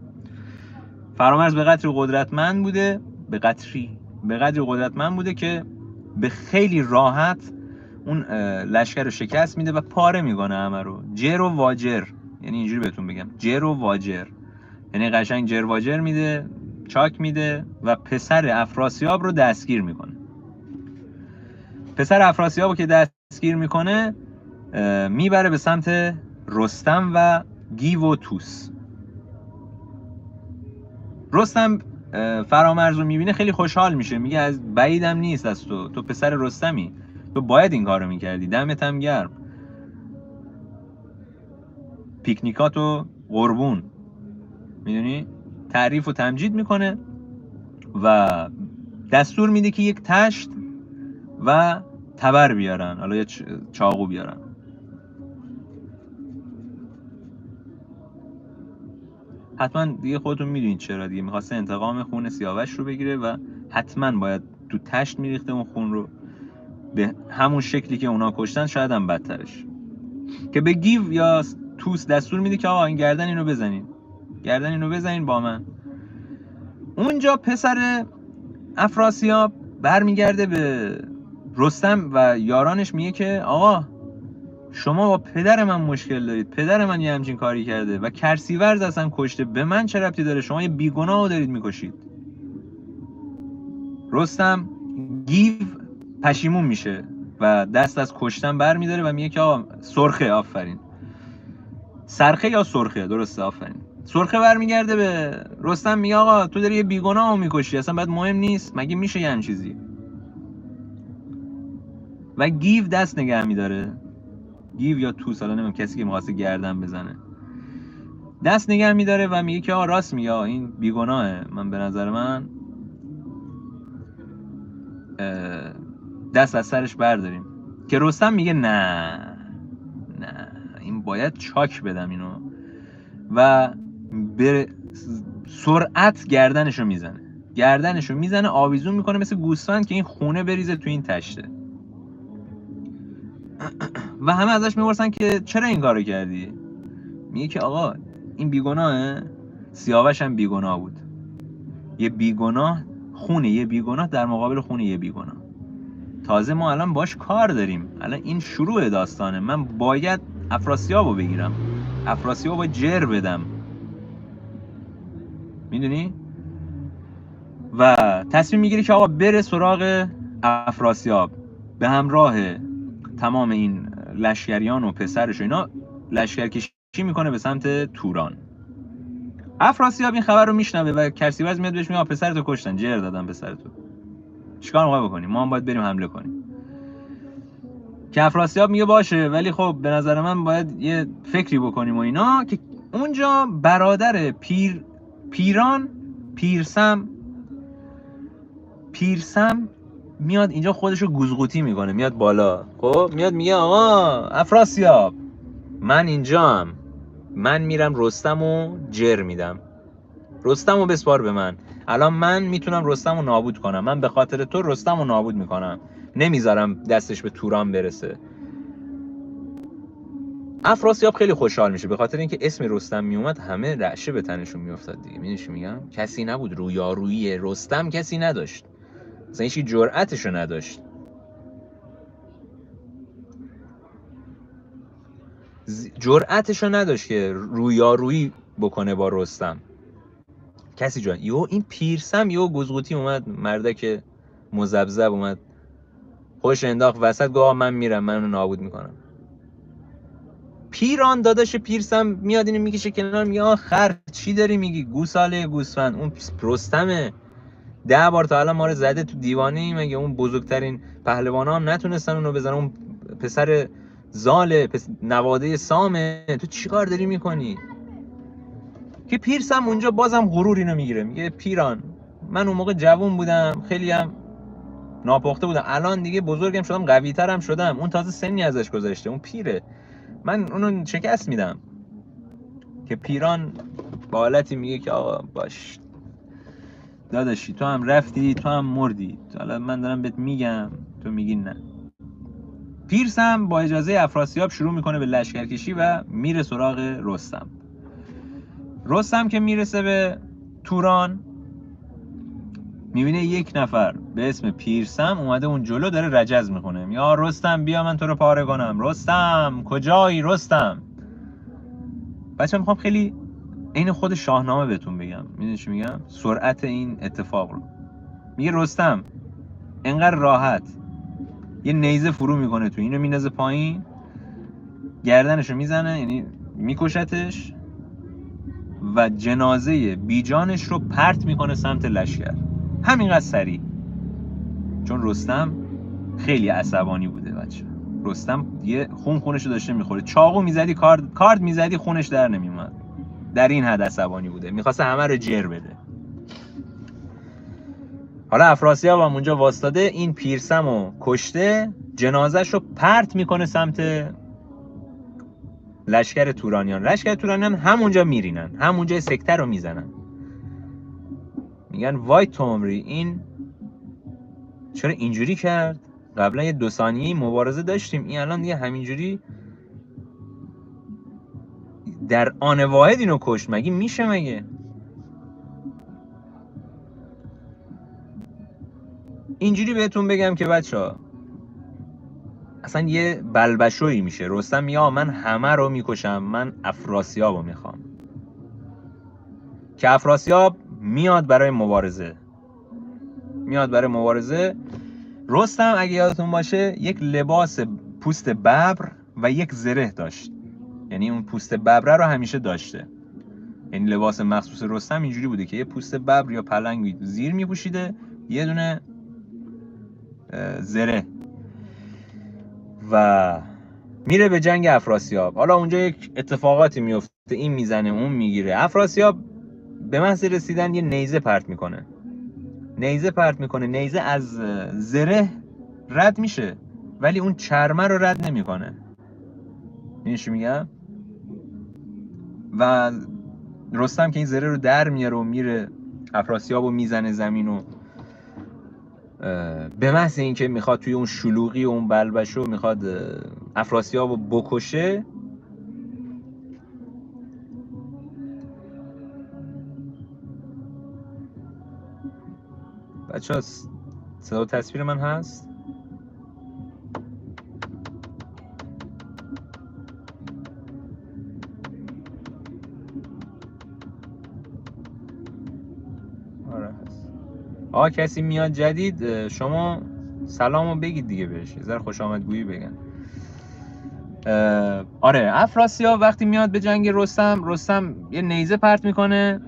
فرامرز به قدری قدرتمند بوده، به قدری قدرتمند بوده که به خیلی راحت اون لشکر رو شکست میده و پاره میکنه همه رو، جر و واجر. یعنی اینجوری بهتون بگم، جر و واجر، یعنی قشنگ جر واجر میده، چاک میده و پسر افراسیاب رو دستگیر میکنه. پسر افراسیاب رو که دستگیر میکنه میبره به سمت رستم و گیو و توس. رستم فرامرز رو میبینه خیلی خوشحال میشه، میگه از بعیدم نیست از تو پسر رستمی، تو باید این کار رو میکردی، دمت هم گرم، پیکنیکاتو قربون. میدونی، تعریف و تمجید میکنه و دستور میده که یک تشت و تبر بیارن، حالا یه چاقو بیارن. حتما دیگه خودتون میدونید چرا دیگه، میخواسته انتقام خون سیاوش رو بگیره و حتما باید تو تشت میریخته اون خون رو به همون شکلی که اونا کشتن، شاید هم بدترش. که به گیو یا توس دستور میده که آقا این گردن اینو بزنین با من. اونجا پسر افراسیاب برمیگرده به رستم و یارانش، میگه که آقا شما با پدر من مشکل دارید، پدر من یه همچین کاری کرده و کرسیورز اصلا کشته، به من چه ربطی داره، شما یه بیگناه رو دارید میکشید. رستم گیو پشیمون میشه و دست از کشتن بر میداره و میگه که آقا سرخه، آفرین، سرخه یا سرخه، درسته، آفرین، سرخه برمیگرده به رستم، میگه آقا تو داری یه بیگناه رو میکشی، اصلا بعد مهم نیست، مگه میشه یه همچین چیزی. و گیو دست نگه میداره، گیو یا توس، حالا نمیدونم، کسی که می‌خواسته گردن بزنه دست نگه میداره و میگه که آقا راست میگه، این بیگناهه، من به نظر من دست از سرش برداریم. که رستم میگه نه این باید چاک بدم اینو و به سرعت گردنشو میزنه آویزون میکنه مثل گوسفند که این خونه بریزه تو این تشته. و همه ازش میپرسن که چرا این کارو کردی؟ میگه که آقا این بیگناهه، سیاوش هم بیگناه بود، یه بیگناه خونه یه بیگناه در مقابل خونه یه بیگناه، تازه ما الان باش کار داریم، الان این شروع داستانه، من باید افراسیابو بگیرم، افراسیابو جر بدم، میدونی؟ و تصمیم میگیره که آقا بره سراغ افراسیاب به همراه تمام این لشکریان و پسرش و اینا، لشکرکشی میکنه به سمت توران. افراسیاب این خبر رو میشنوه و کرسیوز میاد بهش میگه پسرتو کشتن، جر دادن پسرتو، چیکار میخوای بکنیم؟ ما هم باید بریم حمله کنیم. که افراسیاب میگه باشه، ولی خب به نظر من باید یه فکری بکنیم و اینا. که اونجا برادر پیرسم میاد اینجا خودشو گوزقوطی میکنه، میاد بالا، خب میاد میگه آقا افراسیاب من اینجام، من میرم رستمو جر میدم، رستمو بسپار به من، الان من میتونم رستمو نابود کنم، من به خاطر تو رستمو نابود میکنم، نمیذارم دستش به توران برسه. افراسیاب خیلی خوشحال میشه، به خاطر اینکه اسم رستم میومد همه رعشه به تنشون میافتاد دیگه، میدونی چی میگم، کسی نبود رویارویی رستم، کسی نداشت، اصلا هیچ جرأتشو نداشت، جرأتشو نداشت که رویارویی بکنه با رستم، کسی جان. این پیرسم گزغوطی اومد، مردک مزبزب اومد خوش انداخت وسط، گفت من میرم، من اونو نابود میکنم. پیران داداش پیرسم میاد اینو میکشه کنار، میگه خر چی داری میگی، گوساله گوسفند، اون رستمه، 10 بار تا الان ما رو زده تو دیوانه، مگه اون بزرگترین پهلوانا هم نتونستن اونو بزنن، اون پسر زاله، نواده سامه، تو چیکار داری میکنی؟ که پیرسم اونجا بازم غرور اینو میگیره، میگه پیران من اون موقع جوون بودم، خیلی هم ناپخته بودم، الان دیگه بزرگم شدم، قوی ترم شدم، اون تازه سنی ازش گذشته، اون پیره، من اونو شکست میدم که پیران با حالتی میگه که آقا باش داداشی، تو هم رفتی، تو هم مردی، حالا من دارم بهت میگم، تو میگی نه. پیرس هم با اجازه افراسیاب شروع میکنه به لشکرکشی و میره سراغ رستم. رستم که میرسه به توران، میبینه یک نفر به اسم پیرسم اومده اون جلو داره رجز میکنه، یا رستم بیا من تو رو پاره کنم. رستم کجایی رستم؟ بچه میخوام خیلی عین خود شاهنامه بهتون بگم، میدونی چی میگم؟ سرعت این اتفاق رو. میگه رستم انقدر راحت یه نیزه فرو میکنه تو اینو، میندازه پایین، گردنشو میزنه، یعنی میکشتش و جنازه بیجانش رو پرت میکنه سمت لشکر، همینقدر سریع. چون رستم خیلی عصبانی بوده بچه. رستم یه خونشو داشته میخوره، چاقو میزدی کارد میزدی خونش در نمیومد، در این حد عصبانی بوده، میخواسته همه رو جر بده. حالا افراسیاب هم اونجا واسطاده، این پیرسم رو کشته، جنازش رو پرت میکنه سمت لشکر تورانیان. لشکر تورانیان همونجا میرینن، همونجا سکته رو میزنن، میگن وای تومری، این چرا اینجوری کرد؟ قبلا یه 2 ثانیه مبارزه داشتیم، این الان دیگه همینجوری در آن واحد اینو کشت، مگه میشه؟ مگه اینجوری بهتون بگم که بچه اصلا یه بلبشویی میشه. رستم میگه من همه رو میکشم، من افراسیاب رو میخوام. که افراسیاب میاد برای مبارزه. رستم اگه یادتون باشه یک لباس پوست ببر و یک زره داشت، یعنی اون پوست ببره رو همیشه داشته. یعنی لباس مخصوص رستم اینجوری بوده که یه پوست ببر یا پلنگی زیر میپوشیده، یه دونه زره، و میره به جنگ افراسیاب. حالا اونجا یک اتفاقاتی میفته، این میزنه اون میگیره. افراسیاب به محض رسیدن یه نیزه پرت میکنه، نیزه از زره رد میشه ولی اون چرمه رو رد نمیکنه. این چی میگم؟ و رستم که این زره رو در میاره و میره افراسیاب رو میزنه زمین، و به محض اینکه میخواد توی اون شلوغی و اون بلبشو میخواد افراسیاب رو بکشه، بچه ها صدا و تصویر من هست؟ آره هست. کسی میاد جدید شما سلامو بگید دیگه بهش، یه ذره خوش آمدگویی بگن. آره افراسیاب وقتی میاد به جنگ رستم یه نیزه پرت میکنه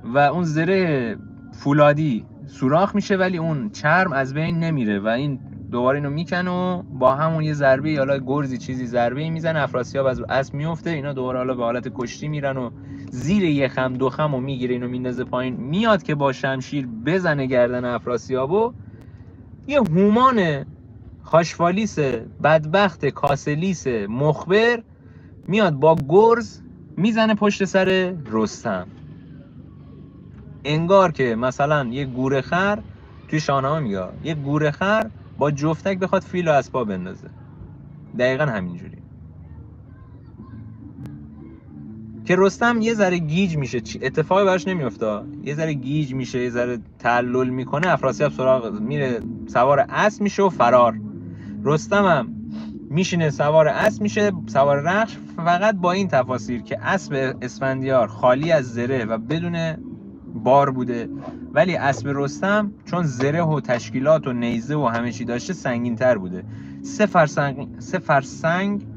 و اون زره فولادی سوراخ میشه ولی اون چرم از بین نمیره و این دوباره اینو میکنه و با همون یه ضربه حالا گرزی چیزی ضربه میزنه، افراسیاب از اسب میفته، اینا دوباره حالا به حالت کشتی میرن و زیر یه خم 2 خم و میگیره، اینو میندازه پایین. میاد که با شمشیر بزنه گردن افراسیابو، یه هومان خاشفالیس بدبخت کاسلیس مخبر میاد با گرز میزنه پشت سر رستم، انگار که مثلا یه گورخر، توی شاهنامه میگه یه گورخر با جفتک بخواد فیل و اسبا بندازه، دقیقا همینجوری. که رستم یه ذره گیج میشه، اتفاقی براش نمیفته، یه ذره گیج میشه، یه ذره تعلل میکنه، افراسیاب سراغ میره سوار اسب میشه و فرار. رستم هم میشینه سوار اسب میشه، سوار رخش، فقط با این تفاصیل که اسب اسفندیار خالی از زره و بدون بار بوده، ولی اسب رستم چون زره و تشکیلات و نیزه و همه چی داشته سنگین تر بوده. 3 فرسنگ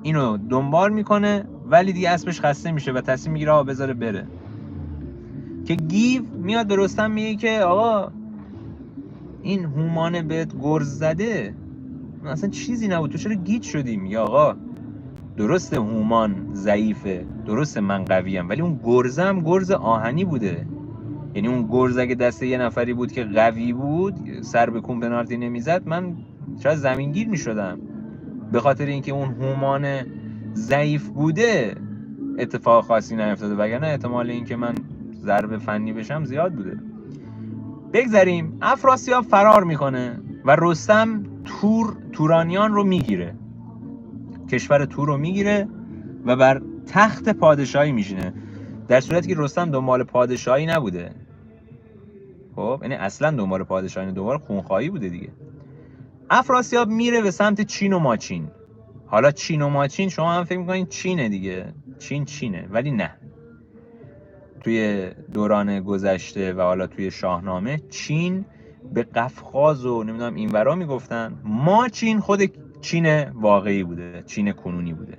اینو دنبال میکنه ولی دیگه اسبش خسته میشه و تصمیم میگیره آقا بذاره بره. که گیو میاد به رستم میگه که آقا این هومان بهت گرز زده، اصلا چیزی نبود، تو چرا گیج شدی؟ میگه آقا درسته هومان ضعیفه، درسته من قویم، ولی اون گرزم گرز آهنی بوده، یعنی اون گرز اگه دست یه نفری بود که قوی بود، سر به کون پنالتی نمیزد، من شاید زمینگیر میشدم. به خاطر اینکه اون هومان ضعیف بوده اتفاق خاصی نیفتاده، وگرنه احتمال اینکه من ضربه فنی بشم زیاد بوده. بگذریم. افراسیاب فرار میکنه و رستم تورانیان رو میگیره، کشور تور رو میگیره و بر تخت پادشاهی میشینه، در صورتی که رستم دنبال پادشاهی نبوده. خب یعنی اصلا دنبال پادشاهی، دنبال خونخواهی بوده دیگه. افراسیاب میره به سمت چین و ماچین. حالا چین و ماچین شما هم فکر میکنین چینه دیگه، چینه، ولی نه. توی دوران گذشته و حالا توی شاهنامه چین به قفقاز و نمیدونم اینورا میگفتن. ماچین خود چین واقعی بوده، چین کنونی بوده،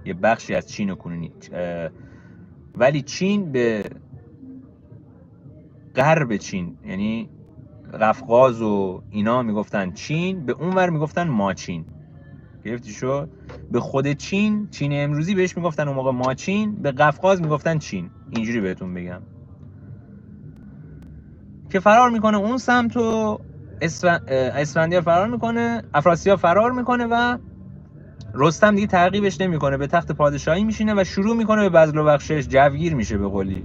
یه بخشی از چین کنونی. ولی چین به غرب چین، یعنی قفقاز و اینا میگفتن چین، به اونور میگفتن ماچین. گرفتی شد؟ به خود چین امروزی بهش میگفتن اون موقع ماچین، به قفقاز میگفتن چین. اینجوری بهتون بگم. که فرار میکنه اون سمت و اسفندیار فرار میکنه، افراسیاب فرار میکنه و رستم دیگه تعقیبش نمیکنه، به تخت پادشاهی میشینه و شروع میکنه به بذل و بخشش، جوگیر میشه به قولی.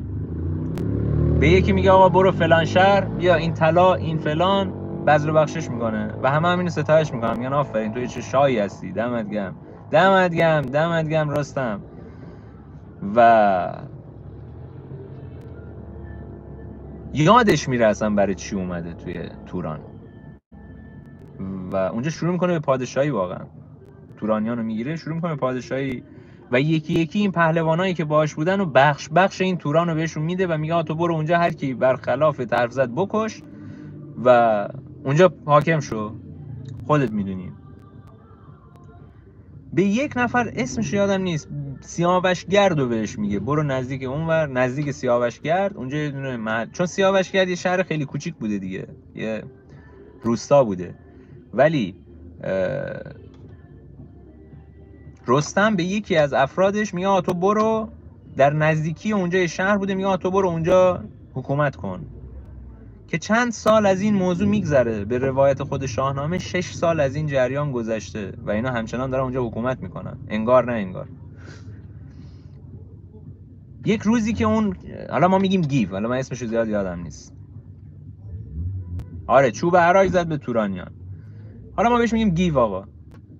به یکی میگه آقا برو فلان شهر، بیا این طلا، این فلان، بذل و بخشش میکنه و همه همینو ستایش میکنن، میگن آفرین تو چه شاهی هستی، دمت گرم، دمت گرم رستم. و یادش میره اصلا برای چی اومده توی توران و اونجا شروع میکنه به پادشاهی. واقعا تورانیان رو میگیره، شروع میکنه به پادشاهی و یکی یکی این پهلوانایی که باهاش بودن و بخش این توران رو بهشون میده و میگه تو برو اونجا هر کی برخلاف حرف زد بکش و اونجا حاکم شو، خودت میدونی. به یک نفر اسمش یادم نیست، سیاوشگرد رو بهش میگه برو نزدیک اونور، نزدیک سیاوشگرد. اونجا یه دونه محل، چون سیاوشگرد یه شهر خیلی کوچیک بوده دیگه، یه روستا بوده، ولی رستم به یکی از افرادش میگه تو برو در نزدیکی اونجا یه شهر بوده، میگه تو برو اونجا حکومت کن. که چند سال از این موضوع میگذره، به روایت خود شاهنامه 6 سال از این جریان گذشته و اینا همچنان دارن اونجا حکومت میکنن، انگار نه انگار. یک روزی که اون، حالا ما میگیم گیو، حالا من اسمش زیاد یادم نیست، آره چوب عراق زد به تورانیان، حالا ما بهش میگیم گیو. آقا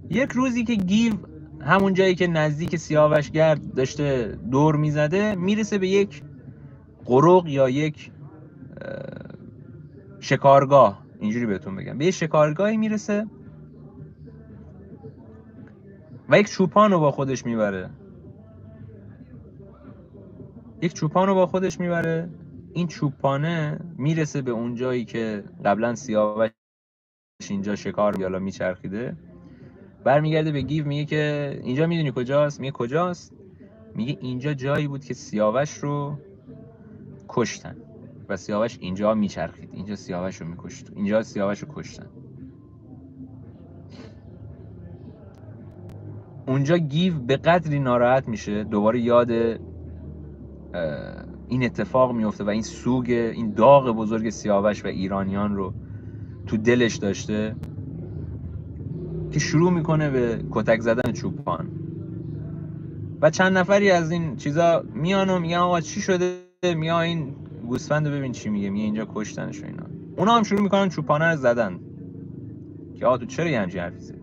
یک روزی که گیو همون جایی که نزدیک سیاوشگرد داشته دور میزده، میرسه به یک قرق یا یک شکارگاه، اینجوری بهتون بگم، به یک شکارگاهی میرسه و یک چوپان رو با خودش میبره. این چوپانه میرسه به اون جایی که قبلا سیاوش اینجا شکار بیالا میچرخیده، برمیگرده به گیو میگه که اینجا میدونی کجاست؟ میگه کجاست؟ میگه اینجا جایی بود که سیاوش رو کشتن و سیاوش اینجا میچرخید، اینجا سیاوش رو میکشت، اینجا سیاوش رو کشتن. اونجا گیو به قدری ناراحت میشه، دوباره یاد این اتفاق میفته و این سوگ، این داغ بزرگ سیاوش و ایرانیان رو تو دلش داشته که شروع میکنه به کتک زدن چوپان و چند نفری از این چیزا میان و میگن آقا چی شده؟ میگه این گوسفند رو ببین چی میگه اینجا کشتنش و اینا. اونا هم شروع میکنن چوپانه رو زدن که آقا تو چرا یه همچین حرفی زدی؟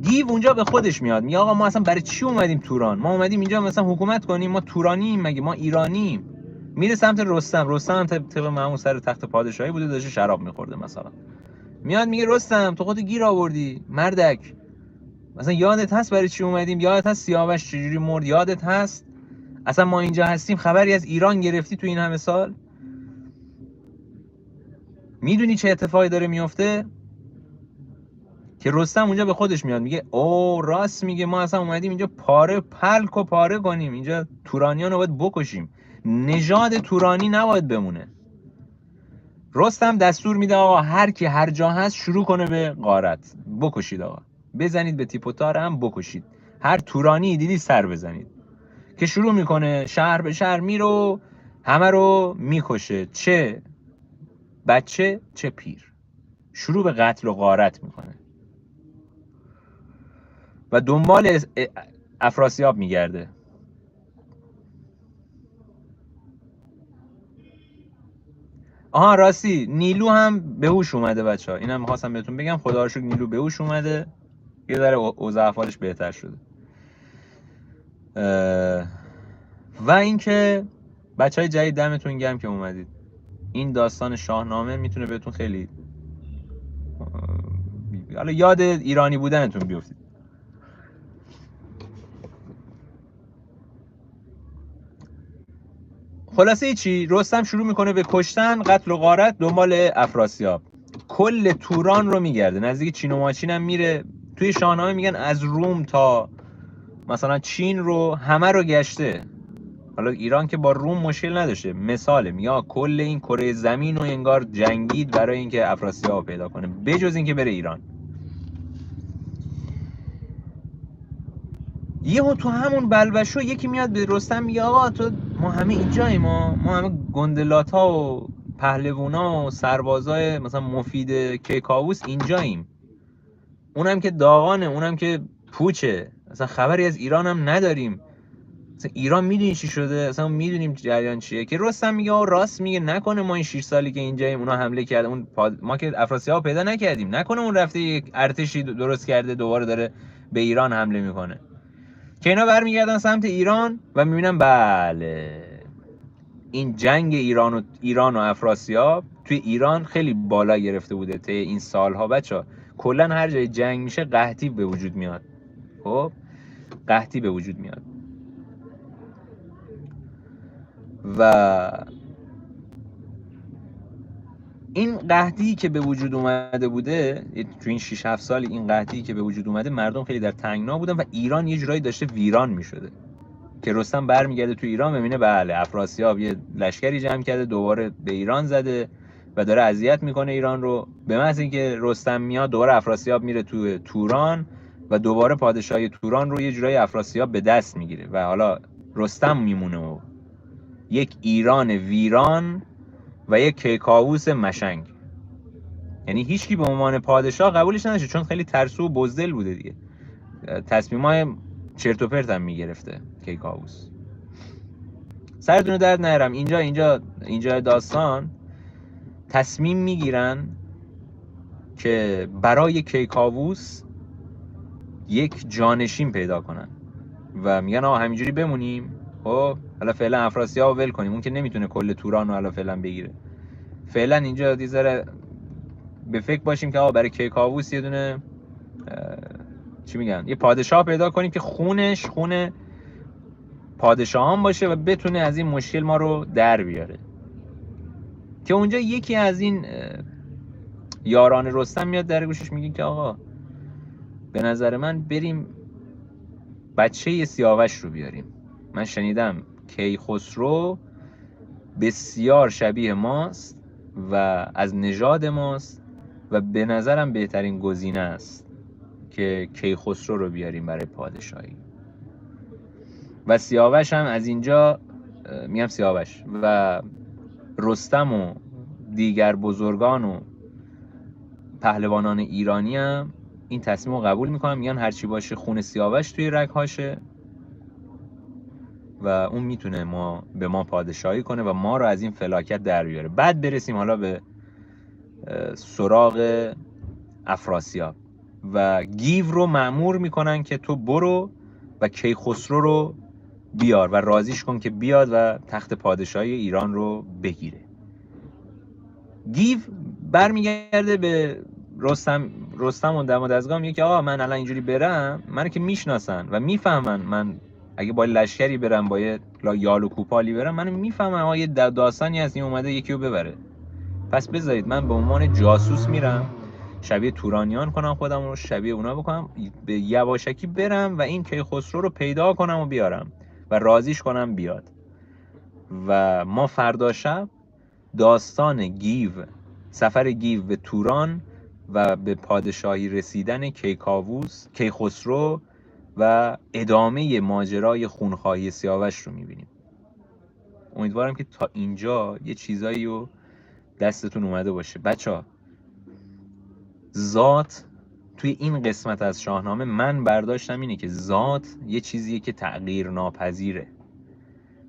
گیو اونجا به خودش میاد، میگه آقا ما اصلا برای چی اومدیم توران؟ ما اومدیم اینجا مثلا حکومت کنیم؟ ما تورانیم مگه؟ ما ایرانیم. میره سمت رستم هم طبق معمول سر تخت پادشاهی بوده، داشته شراب میخورده مثلا. میاد میگه رستم تو خودت گیر آوردی مردک، مثلا یادت هست برای چی اومدیم؟ یادت هست سیاوش چجوری مرد؟ یادت هست اصلا ما اینجا هستیم خبری از ایران گرفتی تو این همه سال؟ میدونی چه اتفاقی داره میفته؟ که رستم اونجا به خودش میاد میگه او راست میگه، ما اصلا اومدیم اینجا پلک و پاره کنیم، اینجا تورانیان رو باید بکشیم، نژاد تورانی نباید بمونه. رستم دستور میده آقا هر کی هر جا هست شروع کنه به غارت، بکشید آقا، بزنید به تیپ و تار هم بکشید، هر تورانی دیدی سر بزنید. که شروع میکنه شهر به شهر میرو، همه رو میکشه، چه بچه چه پیر، شروع به قتل و غارت میکنه. و دنبال افراسیاب میگرده. آها راستی نیلو هم به هوش اومده بچه ها، اینم میخواستم بهتون بگم، خدا رو شکر نیلو به هوش اومده، یه ذره اوضاع احوالش بهتر شده. و اینکه بچهای جدید دمتون گرم که اومدید. این داستان شاهنامه میتونه بهتون خیلی حالا یاد ایرانی بودنتون بیفتید. خلاصه چی؟ رستم شروع میکنه به کشتن، قتل و غارت دنبال افراسیاب. کل توران رو میگرده، نزدیک چین و ماچین هم میره. توی شاهنامه میگن از روم تا مثلا چین رو همه رو گشته. حالا ایران که با روم مشکل نداشته، مثاله یا کل این کره زمین رو انگار جنگید برای اینکه افراسیاب پیدا کنه، بجز اینکه بره ایران. یهو تو همون بلبشو یکی میاد به رستم میگه آقا تو ما همه اینجاییم، ما همه گندلات‌ها و پهلوونا و سربازای مثلا مفید کیکاووس اینجاییم، اونم که داغانه، اونم که پوچه، اصلا خبری از ایران هم نداریم، اصلا ایران میدونی چی شده، اصلا میدونیم جریان چیه. که رستم میگه آقا راست میگه، نکنه ما این 6 سالی که اینجاییم اونا حمله کرده، ما که افراسیاب پیدا نکردیم، نکنه اون رفته یک ارتشی درست کرده دوباره داره به ایران حمله میکنه. که اینا برمیگردن سمت ایران و میبینن بله این جنگ ایران و افراسیاب توی ایران خیلی بالا گرفته بوده طی این سالها. بچه کلا هر جای جنگ میشه قحطی به وجود میاد. خب قحطی به وجود میاد و این قحطی که به وجود اومده بوده تو این 6-7 سال، این قحطی که به وجود اومده مردم خیلی در تنگنا بودن و ایران یه جورایی داشته ویران میشده. که رستم برمیگرده تو ایران میبینه بله افراسیاب یه لشکری جمع کرده دوباره به ایران زده و داره اذیت میکنه ایران رو. به محض اینکه رستم میاد دوباره افراسیاب میره تو توران و دوباره پادشاهی توران رو یه جورایی افراسیاب به دست میگیره و حالا رستم میمونه و یک ایران ویران و یک کیکاووس مشنگ. یعنی هیچکی به عنوان پادشاه قبولش نداشته، چون خیلی ترسو و بزدل بوده دیگه، تصمیمای چرت و پرت هم میگرفته کیکاووس. سرتون رو درد نرم، اینجا داستان تصمیم میگیرن که برای کیکاووس یک جانشین پیدا کنن و میگن آقا همینجوری بمونیم، خب حالا فعلا افراسیاب ول کنیم، اون که نمیتونه کل توران رو حالا فعلا بگیره، فعلا اینجا یه ذره به فکر باشیم که آقا برای کیکاووس یه دونه چی میگن یه پادشاه پیدا کنیم که خونش خون پادشاهان باشه و بتونه از این مشکل ما رو در بیاره. که اونجا یکی از این یاران رستم میاد در گوشش میگه که آقا به نظر من بریم بچه سیاوش رو بیاریم، من شنیدم کیخسرو بسیار شبیه ماست و از نژاد ماست و به نظرم بهترین گزینه است که کیخسرو رو بیاریم برای پادشاهی. و سیاوش هم از اینجا میگم سیاوش و رستم و دیگر بزرگان و پهلوانان ایرانی هم این تصمیم رو قبول میکنن، میگن هرچی باشه خون سیاوش توی رگهاشه و اون میتونه به ما پادشاهی کنه و ما رو از این فلاکت در بیاره. بعد برسیم حالا به سراغ افراسیاب و گیو رو مأمور میکنن که تو برو و کیخسرو رو بیار و راضیش کن که بیاد و تخت پادشاهی ایران رو بگیره. گیو برمیگرده به رستم و دمادزگاه میگه که آقا من الان اینجوری برم منو که میشناسن و میفهمن من اگه با لشکری برم با یه یال و کوپالی برم منو میفهمن آقا یه داستانی هست این اومده یکی رو ببره، پس بذارید من به عنوان جاسوس میرم شبیه تورانیان کنم خودم رو شبیه اونا بکنم، به یواشکی برم و این کیخسرو رو پیدا کنم و بیارم و راضیش کنم بیاد و ما فردا شب داستان سفر گیو به توران و به پادشاهی رسیدن کیخسرو و ادامه ماجرای خونخواهی سیاوش رو میبینیم. امیدوارم که تا اینجا یه چیزایی رو دستتون اومده باشه. بچه ها ذات توی این قسمت از شاهنامه من برداشتم اینه که ذات یه چیزیه که تغییر ناپذیره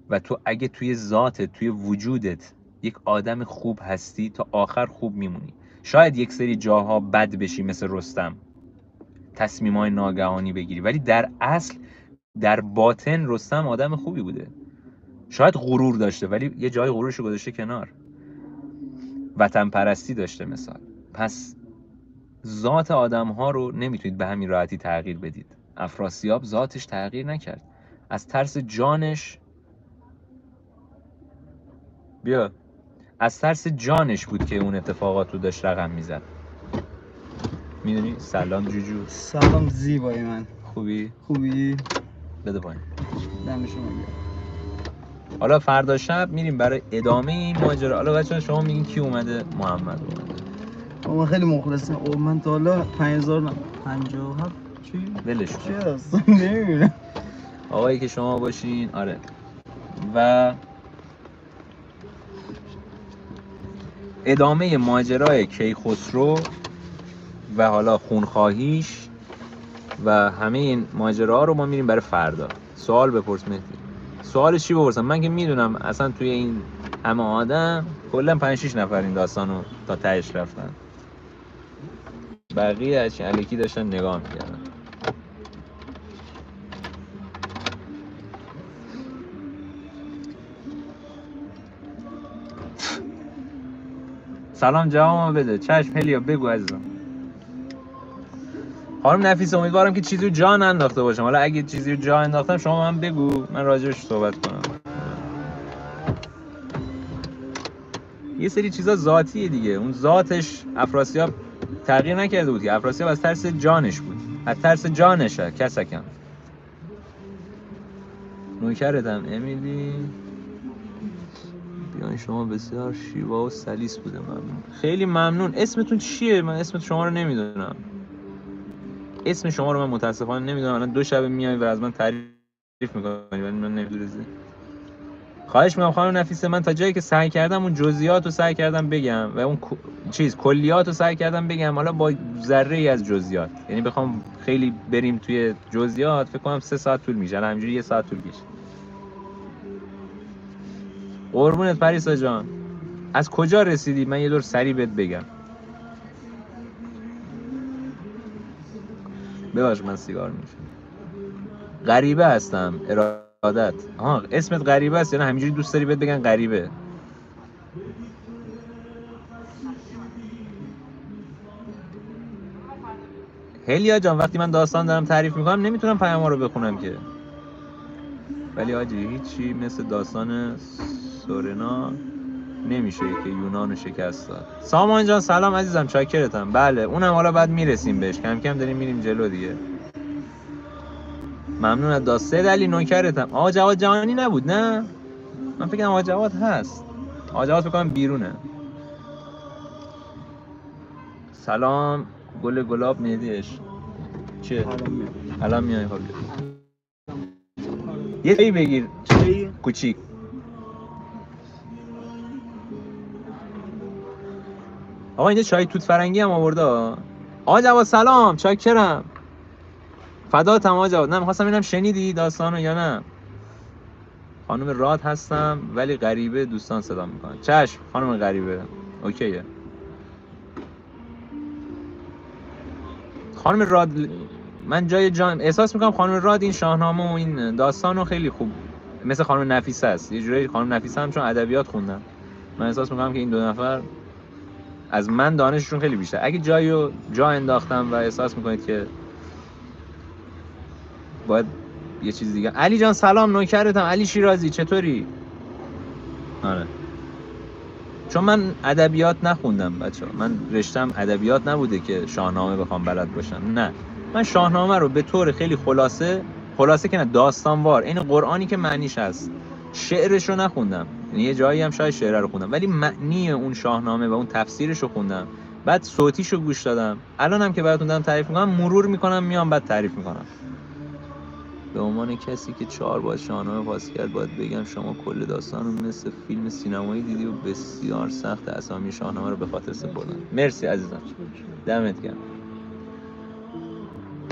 و تو اگه توی ذاتت، توی وجودت یک آدم خوب هستی تا آخر خوب میمونی. شاید یک سری جاها بد بشی مثل رستم، تصمیمای ناگهانی بگیری، ولی در اصل در باطن رستم آدم خوبی بوده. شاید غرور داشته ولی یه جای غرورشو گذاشته کنار، وطن پرستی داشته مثال. پس ذات آدم ها رو نمیتونید به همین راحتی تغییر بدید. افراسیاب ذاتش تغییر نکرد، از ترس جانش از ترس جانش بود که اون اتفاقات رو داشت رقم میزد. میدونی؟ سلام جوجو. سلام زیبای من. خوبی؟ بده پایین. دم شما گرم. حالا فردا شب میریم برای ادامه این ماجرا. حالا بچه‌ها شما میگین کی اومده؟ محمد اومده. من خیلی مخلصم. من تا حالا 5057 چی؟ ولش کن. چی هست؟ نمیدونم. آقایی که شما باشین. آره. و ادامه ماجرای کیخسرو و حالا خونخواهیش و همه این ماجراها رو ما میریم برای فردا. سوال بپرس مهدی. سوالش چی بپرسم؟ من که میدونم اصلا توی این همه آدم کلا 5-6 نفر این داستانو تا تهش رفتن، بقیه از الکی داشتن نگاه میکردن. سلام جوابمو بده. چشم هلیا بگو عزیزم. خانم نفیس امیدوارم که چیزی رو جا ننداخته باشم. حالا اگه چیزی رو جا انداختم شما من بگو، من راجعش صحبت کنم. یه سری چیزا ذاتیه دیگه. اون ذاتش افراسیاب تغییر نکرده بود که. افراسیاب از ترس جانش بود، از ترس جانشه. کسکم نوکرتم امیلی. بیان شما بسیار شیوا و سلیس بوده. ممنون، خیلی ممنون. اسمتون چیه؟ من اسم شما رو نمیدونم. اسم شما رو من متاسفانه نمیدونم. الان 2 شب میای و از من تعریف میکنی ولی من نمیدونم. خواهش میکنم خانم نفیسه، من تا جایی که سعی کردم اون جزئیات رو سعی کردم بگم و اون کلیات رو سعی کردم بگم، حالا با ذره ای از جزئیات. یعنی بخوام خیلی بریم توی جزئیات فکر کنم 3 ساعت طول میشه. همینجوری 1 ساعت طول کشید. قربونت پریسا جان. از کجا رسیدی؟ من یه دور سریع بهت بگم. ببخش من سیگار میکشم. غریبه هستم. ارادت. اسمت غریبه است یا نه همینجوری دوست داری بهت بگن غریبه؟ هلیا جان وقتی من داستان دارم تعریف میکنم نمیتونم پیام‌ها رو بخونم که. ولی آجی هیچی مثل داستان سورنا نمیشه که یونان رو شکست داد. سامان جان سلام عزیزم، چاکرتم. بله اونم حالا بعد میرسیم بهش، کم کم داریم میریم جلو دیگه. ممنون از داستان علی نوکرتم. آقا جواد جهانی نبود نه؟ من فکر کنم آقا جواد هست. آقا جواد فکر کنم بیرونه. سلام گل گلاب مهدیش. چیه؟ الان میای خب. یه چایی بگیر کوچیک. آقا اینجا چای توت فرنگی هم آورده. آقا جواد سلام، چاکرم. فداتم آقا جواد. نه می‌خواستم ببینم شنیدی داستانو یا نه. خانم راد هستم ولی غریبه دوستان صدا میکنن. چشم خانم غریبه. اوکیه. خانم راد من جای جان احساس میکنم خانم راد این شاهنامه و این داستانو خیلی خوب مثل خانم نفیسه است. یه جوری خانم نفیسه هم چون ادبیات خوندن، من احساس میکنم که این 2 نفر از من دانششون خیلی بیشتر. اگه جا انداختم و احساس میکنید که باید یه چیز دیگه. علی جان سلام نوکرتم. علی شیرازی چطوری؟ آره چون من ادبیات نخوندم بچه‌ها. من رشتم ادبیات نبوده که شاهنامه بخوام بلد باشم. نه من شاهنامه رو به طور خیلی خلاصه که نه داستانوار، این قرآنی که معنیش هست، شعرش رو نخوندم. یعنی یه جایی هم شاید شعر رو خوندم ولی معنی اون شاهنامه و اون تفسیرش رو خوندم، بعد صوتیش رو گوش دادم. الانم که براتون دارم تعریف میکنم مرور میکنم میام بعد تعریف میکنم. به عنوان کسی که 4 بار شاهنامه پاس کرد باید بگم شما کل داستان رو مثل فیلم سینمایی دیدی و بسیار سخت اسامی شاهنامه رو به خاطر سپردن. مرسی عزیزم، دمت گرم.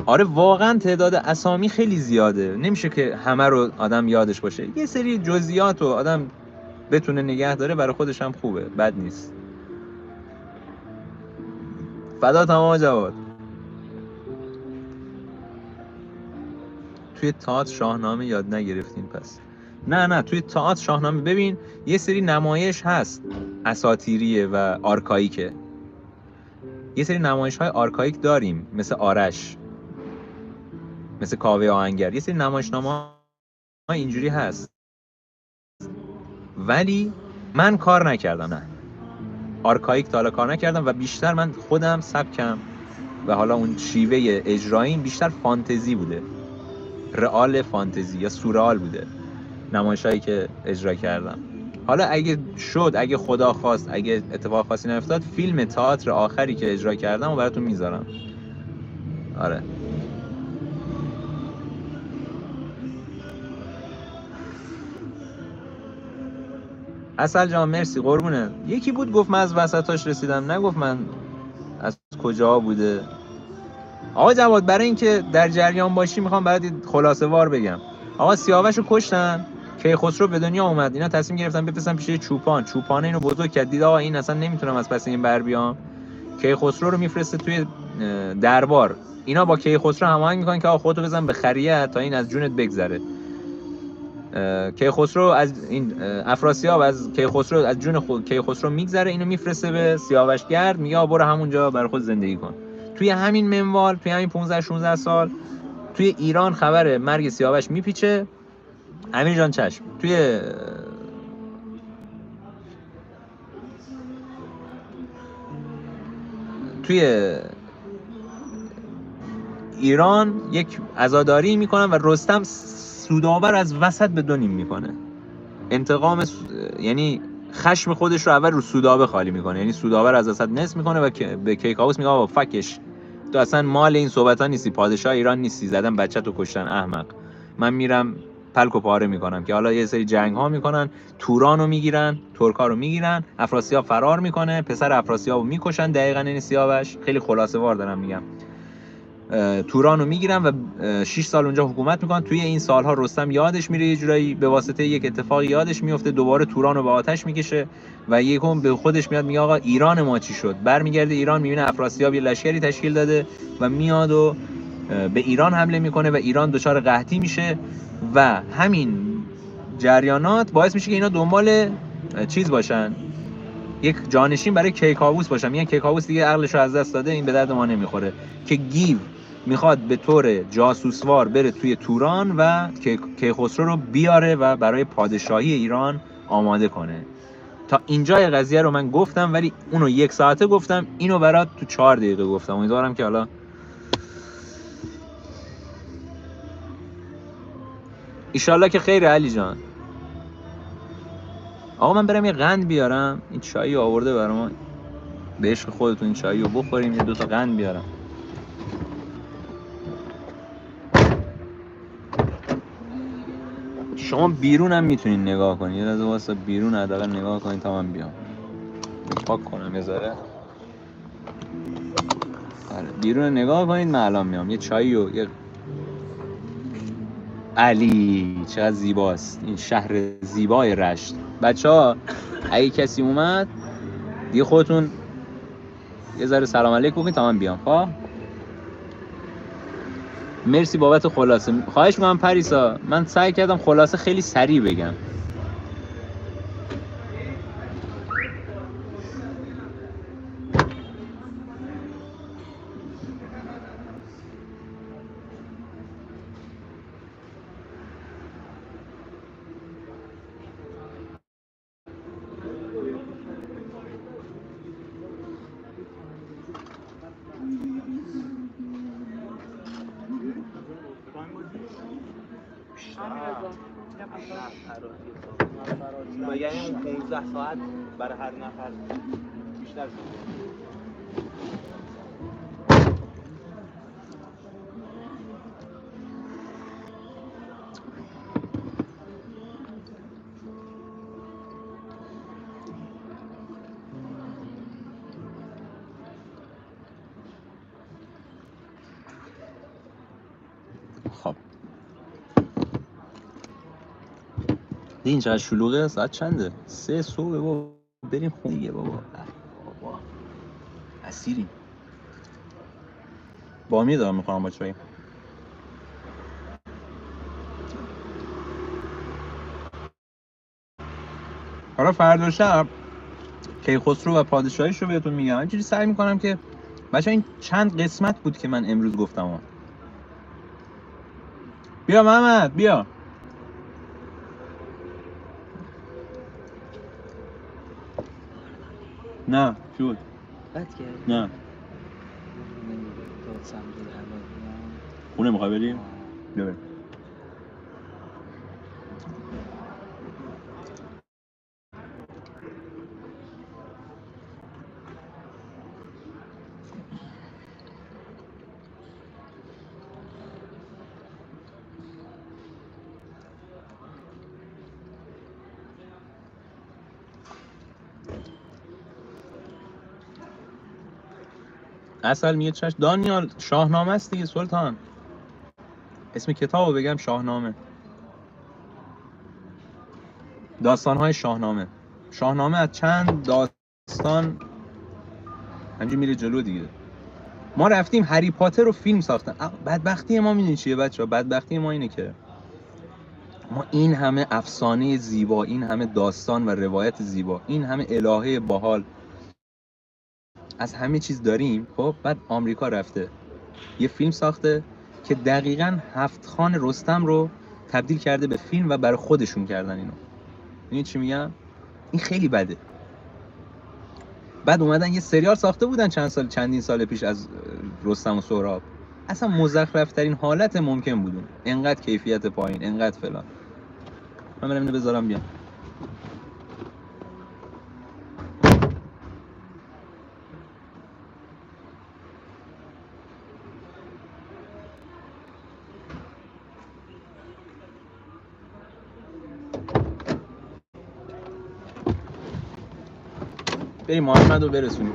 آره واقعا تعداد اسامی خیلی زیاده، نمیشه که همه رو آدم یادش باشه. یه سری جزئیات رو آدم بتونه نگه داره برای خودش هم خوبه، بد نیست. فدا تمام جواد. توی تئاتر شاهنامه یاد نگرفتین پس؟ نه توی تئاتر شاهنامه ببین یه سری نمایش هست اساطیریه و آرکاییکه. یه سری نمایش های آرکاییک داریم مثل آرش، مثل کاوه آهنگر. یه سری نمایشنامه ها اینجوری هست، ولی من کار نکردم. نه آرکاییک تا حالا کار نکردم و بیشتر من خودم سبکم و حالا اون شیوه اجراییم بیشتر فانتزی بوده، رئال فانتزی یا سورئال بوده نمایشایی که اجرا کردم. حالا اگه شد، اگه خدا خواست، اگه اتفاق خاصی نیفتاد، فیلم تئاتر آخری که اجرا کردم و براتون میذارم. آره اصل جان مرسی قربونه. یکی بود گفت من از وسطاش رسیدم، نگفت من از کجا بوده. آقا جواد برای اینکه در جریان باشی میخوام برات خلاصه وار بگم. آقا سیاوشو کشتن، کیخسرو به دنیا اومد، اینا تصمیم گرفتن بفرستن پیش چوپان اینو بزرگ کرد، دید آقا این اصلا نمیتونم از پس این بر بیام. کیخسرو رو میفرسته توی دربار. اینا با کیخسرو هماهنگ میکنن که آقا خودتو بزن به خریت تا این از جونت بگذره. کیخسرو از این افراسیاب از کیخسرو از جون کیخسرو میگذره، اینو میفرسته به سیاوشگرد، میگه برو همونجا برای خود زندگی کن. توی همین منوال، توی همین 15 16 سال توی ایران خبر مرگ سیاوش میپیچه. امیر جان چشم. توی ایران یک عزاداری میکنن و رستم سودآور از وسط به دو نیم میکنه. انتقام یعنی خشم خودش رو اول رو سودابه خالی میکنه، یعنی سودابه رو از وسط نصف میکنه و به کیکاووس میگه آقا فکش، تو اصلا مال این صحبت نیستی، پادشاه ایران نیستی، زدن بچه تو کشتن احمق. من میرم پلک و پاره میکنم. که حالا یه سری جنگ ها میکنن، توران رو میگیرن، ترکا رو میگیرن، افراسیاب فرار میکنه، پسر افراسیاب رو میکشن. دقیقاً این سیاوش، خیلی خلاصه وار دارم میگم. توران رو میگیرن و 6 سال اونجا حکومت میکنن. توی این سالها رستم یادش میره، یه جورایی به واسطه یک اتفاق یادش میفته، دوباره توران رو به آتش میکشه و یکم به خودش میاد، میگه آقا ایران ما چی شد. برمیگرده ایران، میبینه افراسیاب یه لشکری تشکیل داده و میاد و به ایران حمله میکنه و ایران دچار قحطی میشه و همین جریانات باعث میشه که اینا دنبال چیز باشن، یک جانشین برای کیکاووس باشن. میگن کیکاووس دیگه عقلش رو از دست داده، این به درد ما نمیخوره. که گیو میخواد به طور جاسوسوار بره توی توران و کیخسرو رو بیاره و برای پادشاهی ایران آماده کنه. تا اینجای قضیه رو من گفتم، ولی اونو 1 ساعته گفتم، اینو برات تو 4 دقیقه گفتم. امیدوارم که حالا ایشالله که خیره. علی جان آقا من برم یه قند بیارم، این چایی آورده برام، به عشق خودتون این چایی رو بخوریم، یه 2 تا قند بیارم. شما بیرون هم میتونین نگاه کنین، یه لحظه واسه بیرون حداقل نگاه کنین تا من بیام. پاک کنم یه ذره. آره بیرون نگاه کنین، من الان میام. یه چایی و یه علی چقدر زیباست این شهر زیبای رشت. بچه‌ها اگه کسی اومد دیگه خودتون یه ذره سلام علیک بکنین تا من بیام. خب مرسی بابت خلاصه. خواهش می‌کنم پریسا، من سعی کردم خلاصه خیلی سریع بگم. یعنی اون 15 ساعت برای هر نفر بیشتر شد. خب این چقدر شلوغه؟ ساعت چنده؟ 3 صبح بابا، بریم خونه دیگه بابا. بابا اسیریم. بامیه دارم میخورم با چای. حالا فردا شب کیخسرو و پادشاهیش رو بهتون میگم. اینجوری سعی میکنم که بچه‌ها این چند قسمت بود که من امروز گفتم. بیا محمد بیا. نه شد بد کرد. نه داد سمجد حلال. خونه میخوای بریم؟ بیا بریم. اصل میگه چشم. دانیال شاهنامه است دیگه سلطان. اسم کتابو بگم شاهنامه. داستان‌های شاهنامه. شاهنامه از چند داستان همینجوری میره جلو دیگه. ما رفتیم هری پاتر رو فیلم ساختن. بدبختی ما میدونی چیه بچه‌ها؟ بدبختی ما اینه که ما این همه افسانه زیبا، این همه داستان و روایت زیبا، این همه الهه باحال از همه چیز داریم. خب بعد آمریکا رفته یه فیلم ساخته که دقیقاً 7 خان رستم رو تبدیل کرده به فیلم و برای خودشون کردن اینو. میدونی چی میگم؟ این خیلی بده. بعد اومدن یه سریال ساخته بودن چندین سال پیش از رستم و سهراب. اصلا مزخرف ترین حالت ممکن بودون. انقدر کیفیت پایین، انقدر فلان. من برم اینو بذارم بیام. بریم محمد رو برسونیم.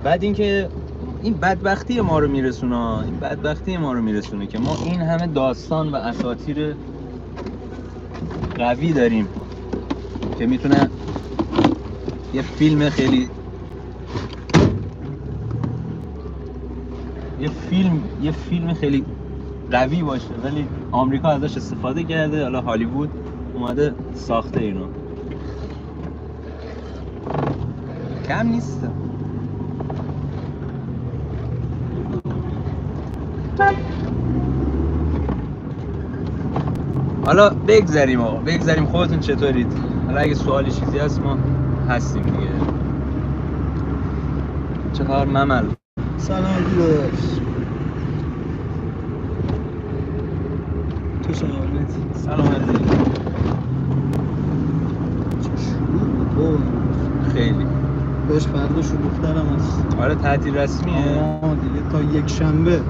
بعد اینکه این بدبختی ما رو میرسونه، این بدبختی ما رو میرسونه که ما این همه داستان و اساطیر قوی داریم که میتونه یه فیلم خیلی یه فیلم خیلی قوی باشه، ولی آمریکا ازش استفاده کرده. حالا هالیوود اومده ساخته اینو. کم نیست. حالا بگذریم آقا، بگذریم. خودتون چطورید؟ حالا اگه سوالی چیزی هست ما هستیم دیگه. چه خبر ممل؟ سلامتی داداش. تو سلامتی. سلامتی. خیلی باش فردا شلوغ‌ترم هست. آره تعطیل رسمیه. دیگه تا یک شنبه.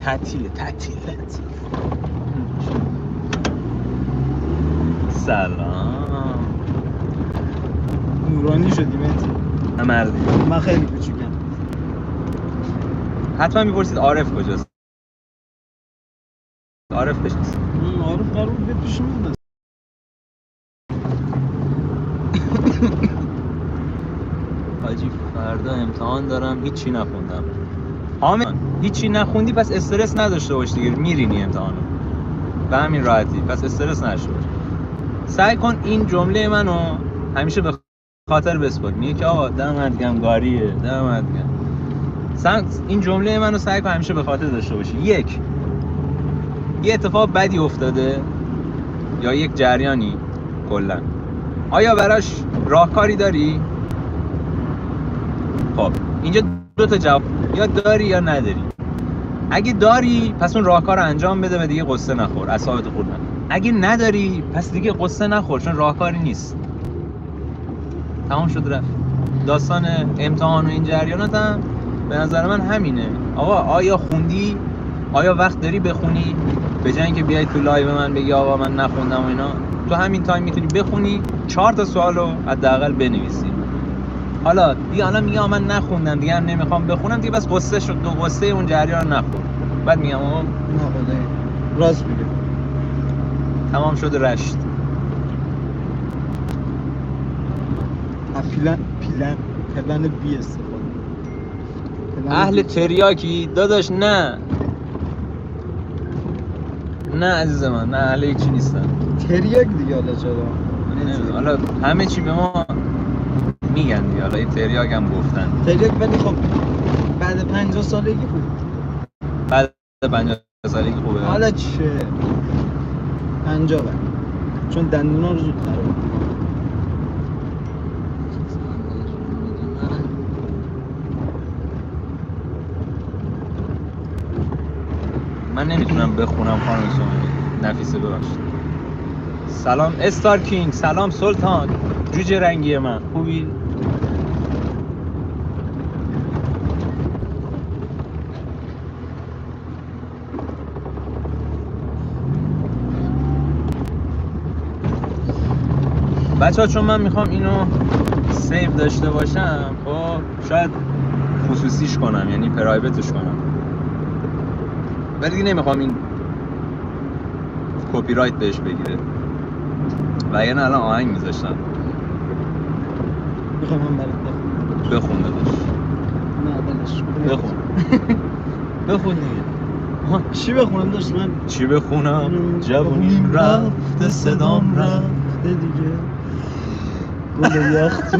تعطیل. سلام. نورانی شدی مهدی. مردی. من خیلی کوچیکم. حتما میپرسید عارف کجاست؟ عارف بشنست. عارف قرار بود پیش من. حاجی فردا امتحان دارم، هیچی نخوندم. حامد هیچی نخوندی پس استرس نداشته باش دیگه، میرینی امتحانو به همین راحتی. پس استرس نداشته باش. سعی کن این جمله منو همیشه به خاطر بسپار. میگه که آقا دمت گرم گاریه، دمت گرم. این جمله منو سعی کن همیشه به خاطر داشته باشی. یه اتفاق بدی افتاده یا یک جریانی کلا، آیا براش راهکاری داری؟ خب اینجا 2 تا جواب، یا داری یا نداری. اگه داری پس اون راهکار رو انجام بده و دیگه قصه نخور، اعصابت خورد نکن. اگه نداری پس دیگه قصه نخور، چون راهکاری نیست. تمام شد رفت. داستان امتحان و این جریانات هم به نظر من همینه. آقا آیا خوندی؟ آیا وقت داری بخونی؟ به جای اینکه بیای تو لایو من بگی آقا من نخوندم و اینا، تو همین تایم میتونی بخونی 4 تا سوالو حداقل بنویسی. حالا دیگه الان میگم من نخوندم دیگه، هم نمیخوام بخونم دیگه، بس قصه شد، دو قصه اون جریان رو نخون. بعد میگم آقا نه خدایی راست میگه. تمام شده رشت. پلن بی استفاده. اهل تریاکی داداش؟ نه عزیز من، نه اهل هیچی نیستم. تریاک دیگه حالا چرا؟ حالا همه چی به ما میگن دیگه، حالا این تریاک هم گفتن. تریاک ولی خب بعد 50 سالگی خوب. بعد 50 سالگی خوبه. حالا چه 50 بعد چون دندونا رو زودتر من نمیتونم بخونم خانم سومنی. نفیسه ببخشید. سلام استار کینگ، سلام سلطان، جوجه رنگی من، خوبی؟ بچه ها چون من میخوام اینو سیو داشته باشم، خب شاید خصوصیش کنم، یعنی پرایوتش کنم، ولی دیگه نمیخوام این کپی رایت بهش بگیره، و یعنی الان آهنگ میذاشتم. میخوام من برات بخون داداش. نه بلش بخون. بخون دیگه. چی بخونم داشت من؟ چی بخونم؟ جوونیم رفته صدام رفته دیگه گل یخت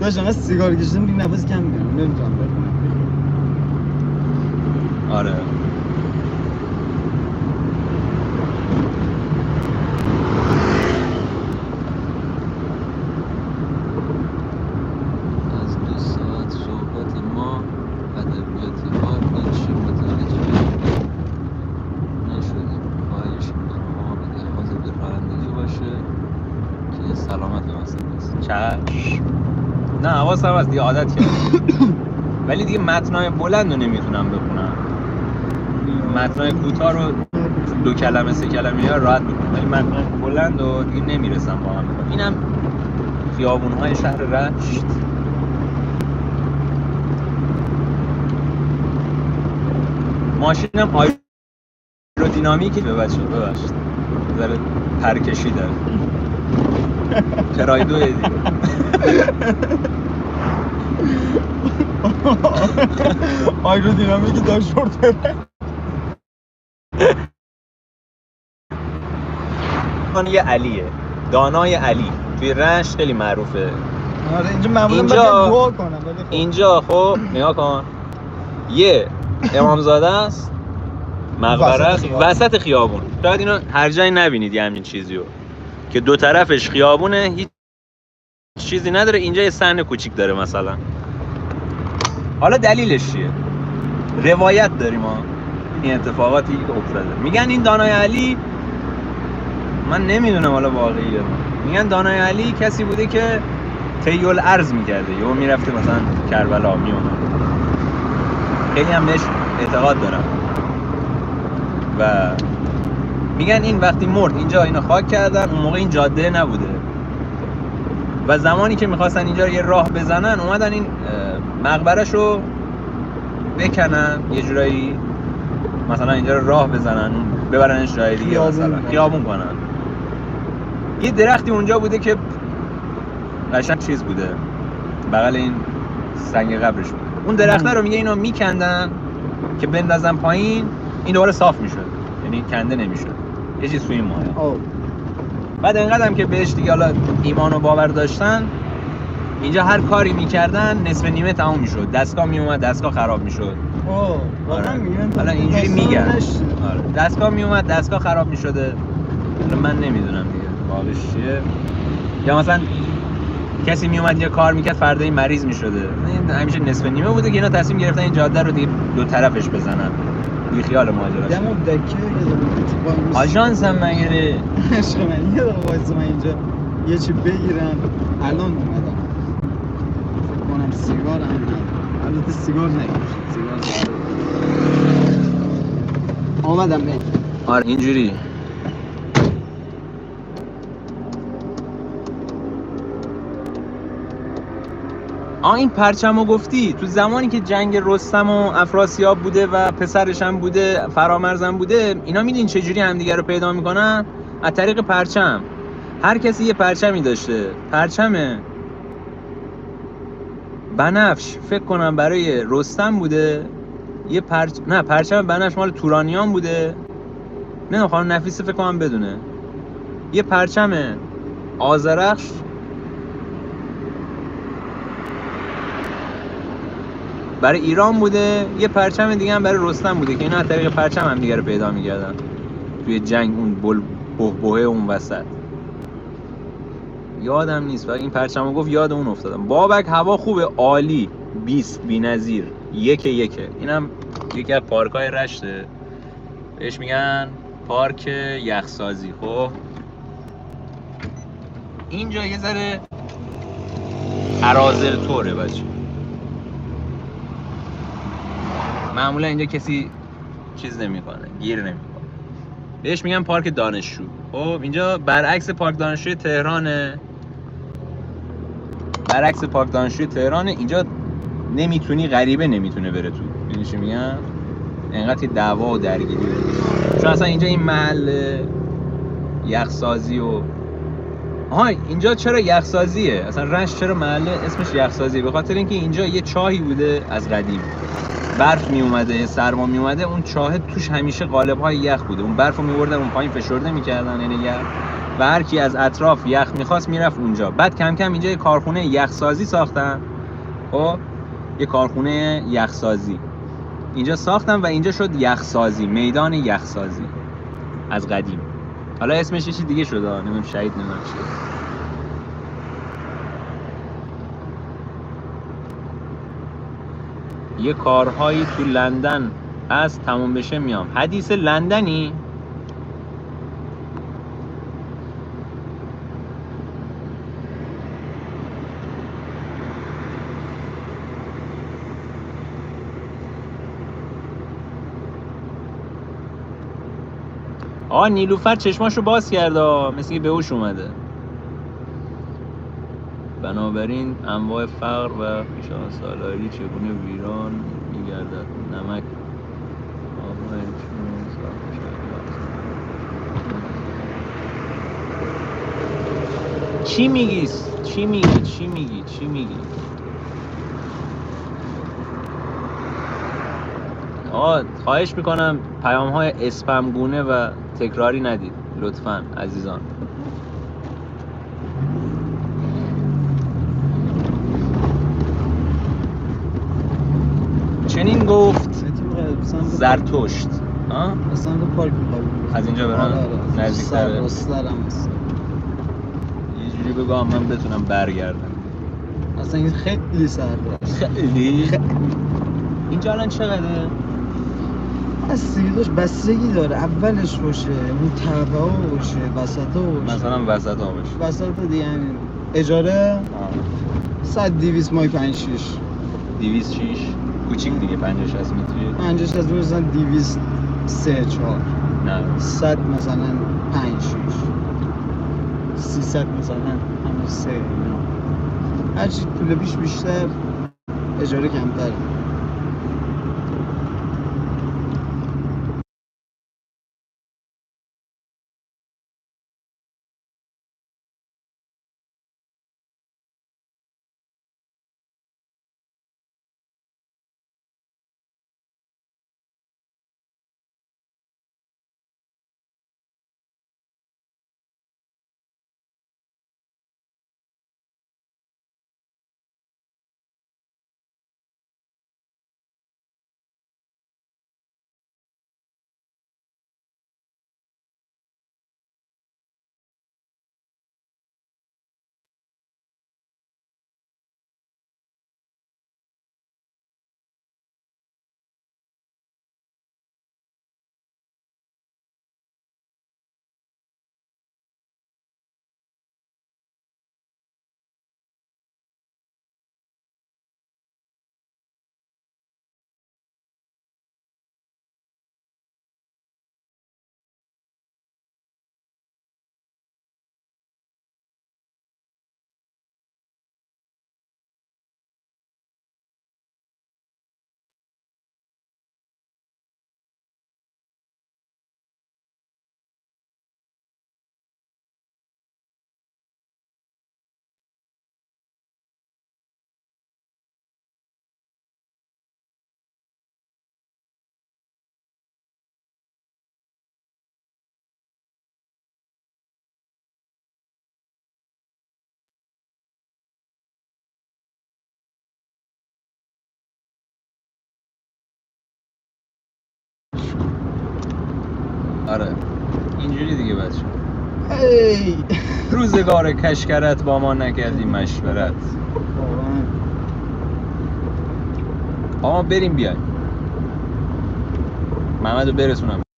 داشت من سیگار کشیدم دیگه نفس کم میگیرم، نمیتونم بخونم. آره از 2 ساعت صحبت ما ادبیاتی کار هیچی متوجه نشدیم. خواهش میکنم آقا حاضر به رانندگی باشه که سلامت مثلا است. چشم. نه حواسم هست دیگه، عادت کردم. ولی دیگه متنای بلند رو نمیتونم بخونم. متنای کوتاه رو 2 کلمه 3 کلمه ها راحت میکنم، ولی متنای بلند رو دیگه نمیرسم واقعا بخونم. اینم خیابون‌های شهر رشت. ماشینم آیرودینامیکی ببخشید ذره پرکشی داره. پرایدو دیگه. آیرودینامیکی داشت شورت یه علیه، دانای علی توی رشت خیلی معروفه. آره اینجا معمولا اینجا دعا کنم، ولی خب اینجا خب نگاه کن، یه امامزاده است، مقبره است وسط خیابون. شاید اینو هر جایی نبینید یه همین چیزی رو که دو طرفش خیابونه، هیچ چیزی نداره. اینجا یه صحنه کوچیک داره مثلا. حالا دلیلش چیه؟ روایت داریم ما این اتفاقاتی که افتاده. میگن این دانای علی، من نمیدونم حالا واقعیه، میگن دانای علی کسی بوده که طیول ارض میکرده، یا میرفته مثلا کربلا میومد. خیلی هم بهش اعتقاد دارم و میگن این وقتی مرد اینجا اینو خاک کردن، اون موقع این جاده نبوده و زمانی که میخواستن اینجا یه راه بزنن اومدن این مقبرش رو بکنن یه جورایی، مثلا اینجا رو راه بزنن ببرنش جای دیگه، مثلا خیابون کنن. یه درختی اونجا بوده که قشنگ چیز بوده بغل این سنگ قبرش بود. اون درخته رو میگه اینو میکندن که بندازن پایین، این دوباره صاف میشد، یعنی کنده نمیشد، یه چیز توی این مایه. بعد انقدرم که بهش دیگه حالا ایمان و باور داشتن، اینجا هر کاری میکردن نصف نیمه تموم میشد، دستگاه میومد دستگاه خراب میشد. واقعا میگن حالا اینجوری میگن. آره دستگاه میومد دستگاه خراب میشده. حالا من نمیدونم دیگه واقعش چیه، یا مثلا کسی میومد یه کار میکرد فردای مریض میشده. این همیشه نصف نیمه بوده که اینا تصمیم گرفتن این جاده رو دیگه دو طرفش بزنن. بی خیال ماجراش. دمو دکه آژانس هم مگه عشق من یه دقیقه وایس، من اینجا یه چی بگیرم. الان اومدم فکر کنم سیگار هم ندارم. البته سیگار نگیرم، سیگار آمدم بین. آره اینجوری این پرچمو گفتی تو زمانی که جنگ رستم و افراسیاب بوده و پسرش هم بوده، فرامرزم بوده، اینا میدین چجوری همدیگه رو پیدا میکنن؟ از طریق پرچم. هر کسی یه پرچمی داشته. پرچم بنفش فکر کنم برای رستم بوده، نه پرچم بنفش مال تورانیان بوده، نه خانم نفیسه فکر کنم بدونه. یه پرچم آذرخش برای ایران بوده، یه پرچم دیگه هم برای رستم بوده که اینا از طریق پرچم هم دیگه رو پیدا می‌کردن توی جنگ، اون بهبهه اون وسط. یادم نیست و این پرچمو گفت یاد اون افتادم. بابک هوا خوبه، عالی، 20 بی‌نظیر، یک. اینم یکی از پارک‌های رشته، بهش میگن پارک یخسازی. خب اینجا یه ذره اراذل طوره بچه، معمولا اینجا کسی چیز نمیکنه، گیر نمیکنه. بهش میگن پارک دانشجو. خب اینجا برعکس پارک دانشجوی تهرانه، اینجا نمیتونی، غریبه نمیتونه بره تو. میدونی چی میگم؟ انقدر که دعوا و درگیری بره. چون اصلا اینجا این محل یخسازی و اینجا چرا یخسازیه؟ اصلا رشت چرا محله اسمش یخسازیه؟ به خاطر اینکه اینجا یه چاهی بوده از قدیم، برف می اومده، سرما می اومده، اون چاه توش همیشه قالب‌های یخ بوده، اون برفو می‌بردن اون پایین فشرده می‌کردن یعنی یخ، و هر کی از اطراف یخ می‌خواست میرفت اونجا. بعد کم کم اینجا یه کارخونه یخسازی ساختن. خب یه کارخونه یخسازی اینجا ساختن و اینجا شد یخسازی، میدان یخسازی از قدیم. حالا اسمش یه چیز دیگه شده، نمیدونم شهید نمیدونم چیه. یه کارهایی تو لندن از تموم بشه میام. حدیث لندنی؟ نیلوفر چشماشو باز کرده، مثل که به هوش اومده. بنابراین انواع فقر و پیشان سالاری چگونه ویران میگردد. نمک چی میگی؟ خواهش میکنم پیام های اسپم گونه و تکراری ندید لطفاً عزیزان. چنین گفت زرتشت. اصلا تو پارک از اینجا برم نزدیک‌تره. سرم هست. یه جوری بگم من بتونم برگردم. اصلا این خیلی سرده. خیلی؟ اینجا الان چقدره؟ بستگی داشت، بستگی داره. اولش باشه، اون طبعه باشه، وسط باشه. مثلا وسط باشه. وسط دیگه همین اجاره 100-200 ماه 5-6 206 کوچیک دیگه، 50-60 متری. 50 از مثلا 200 3-4 نه 100 مثلا 5-6 300 مثلا همون 3. هرچی طول بیشتر اجاره کمتره. آره اینجوری دیگه بچه. ای روزگار کشکرت با ما نکردی مشورت. واقعا آقا بریم بیایم محمدو برسونم.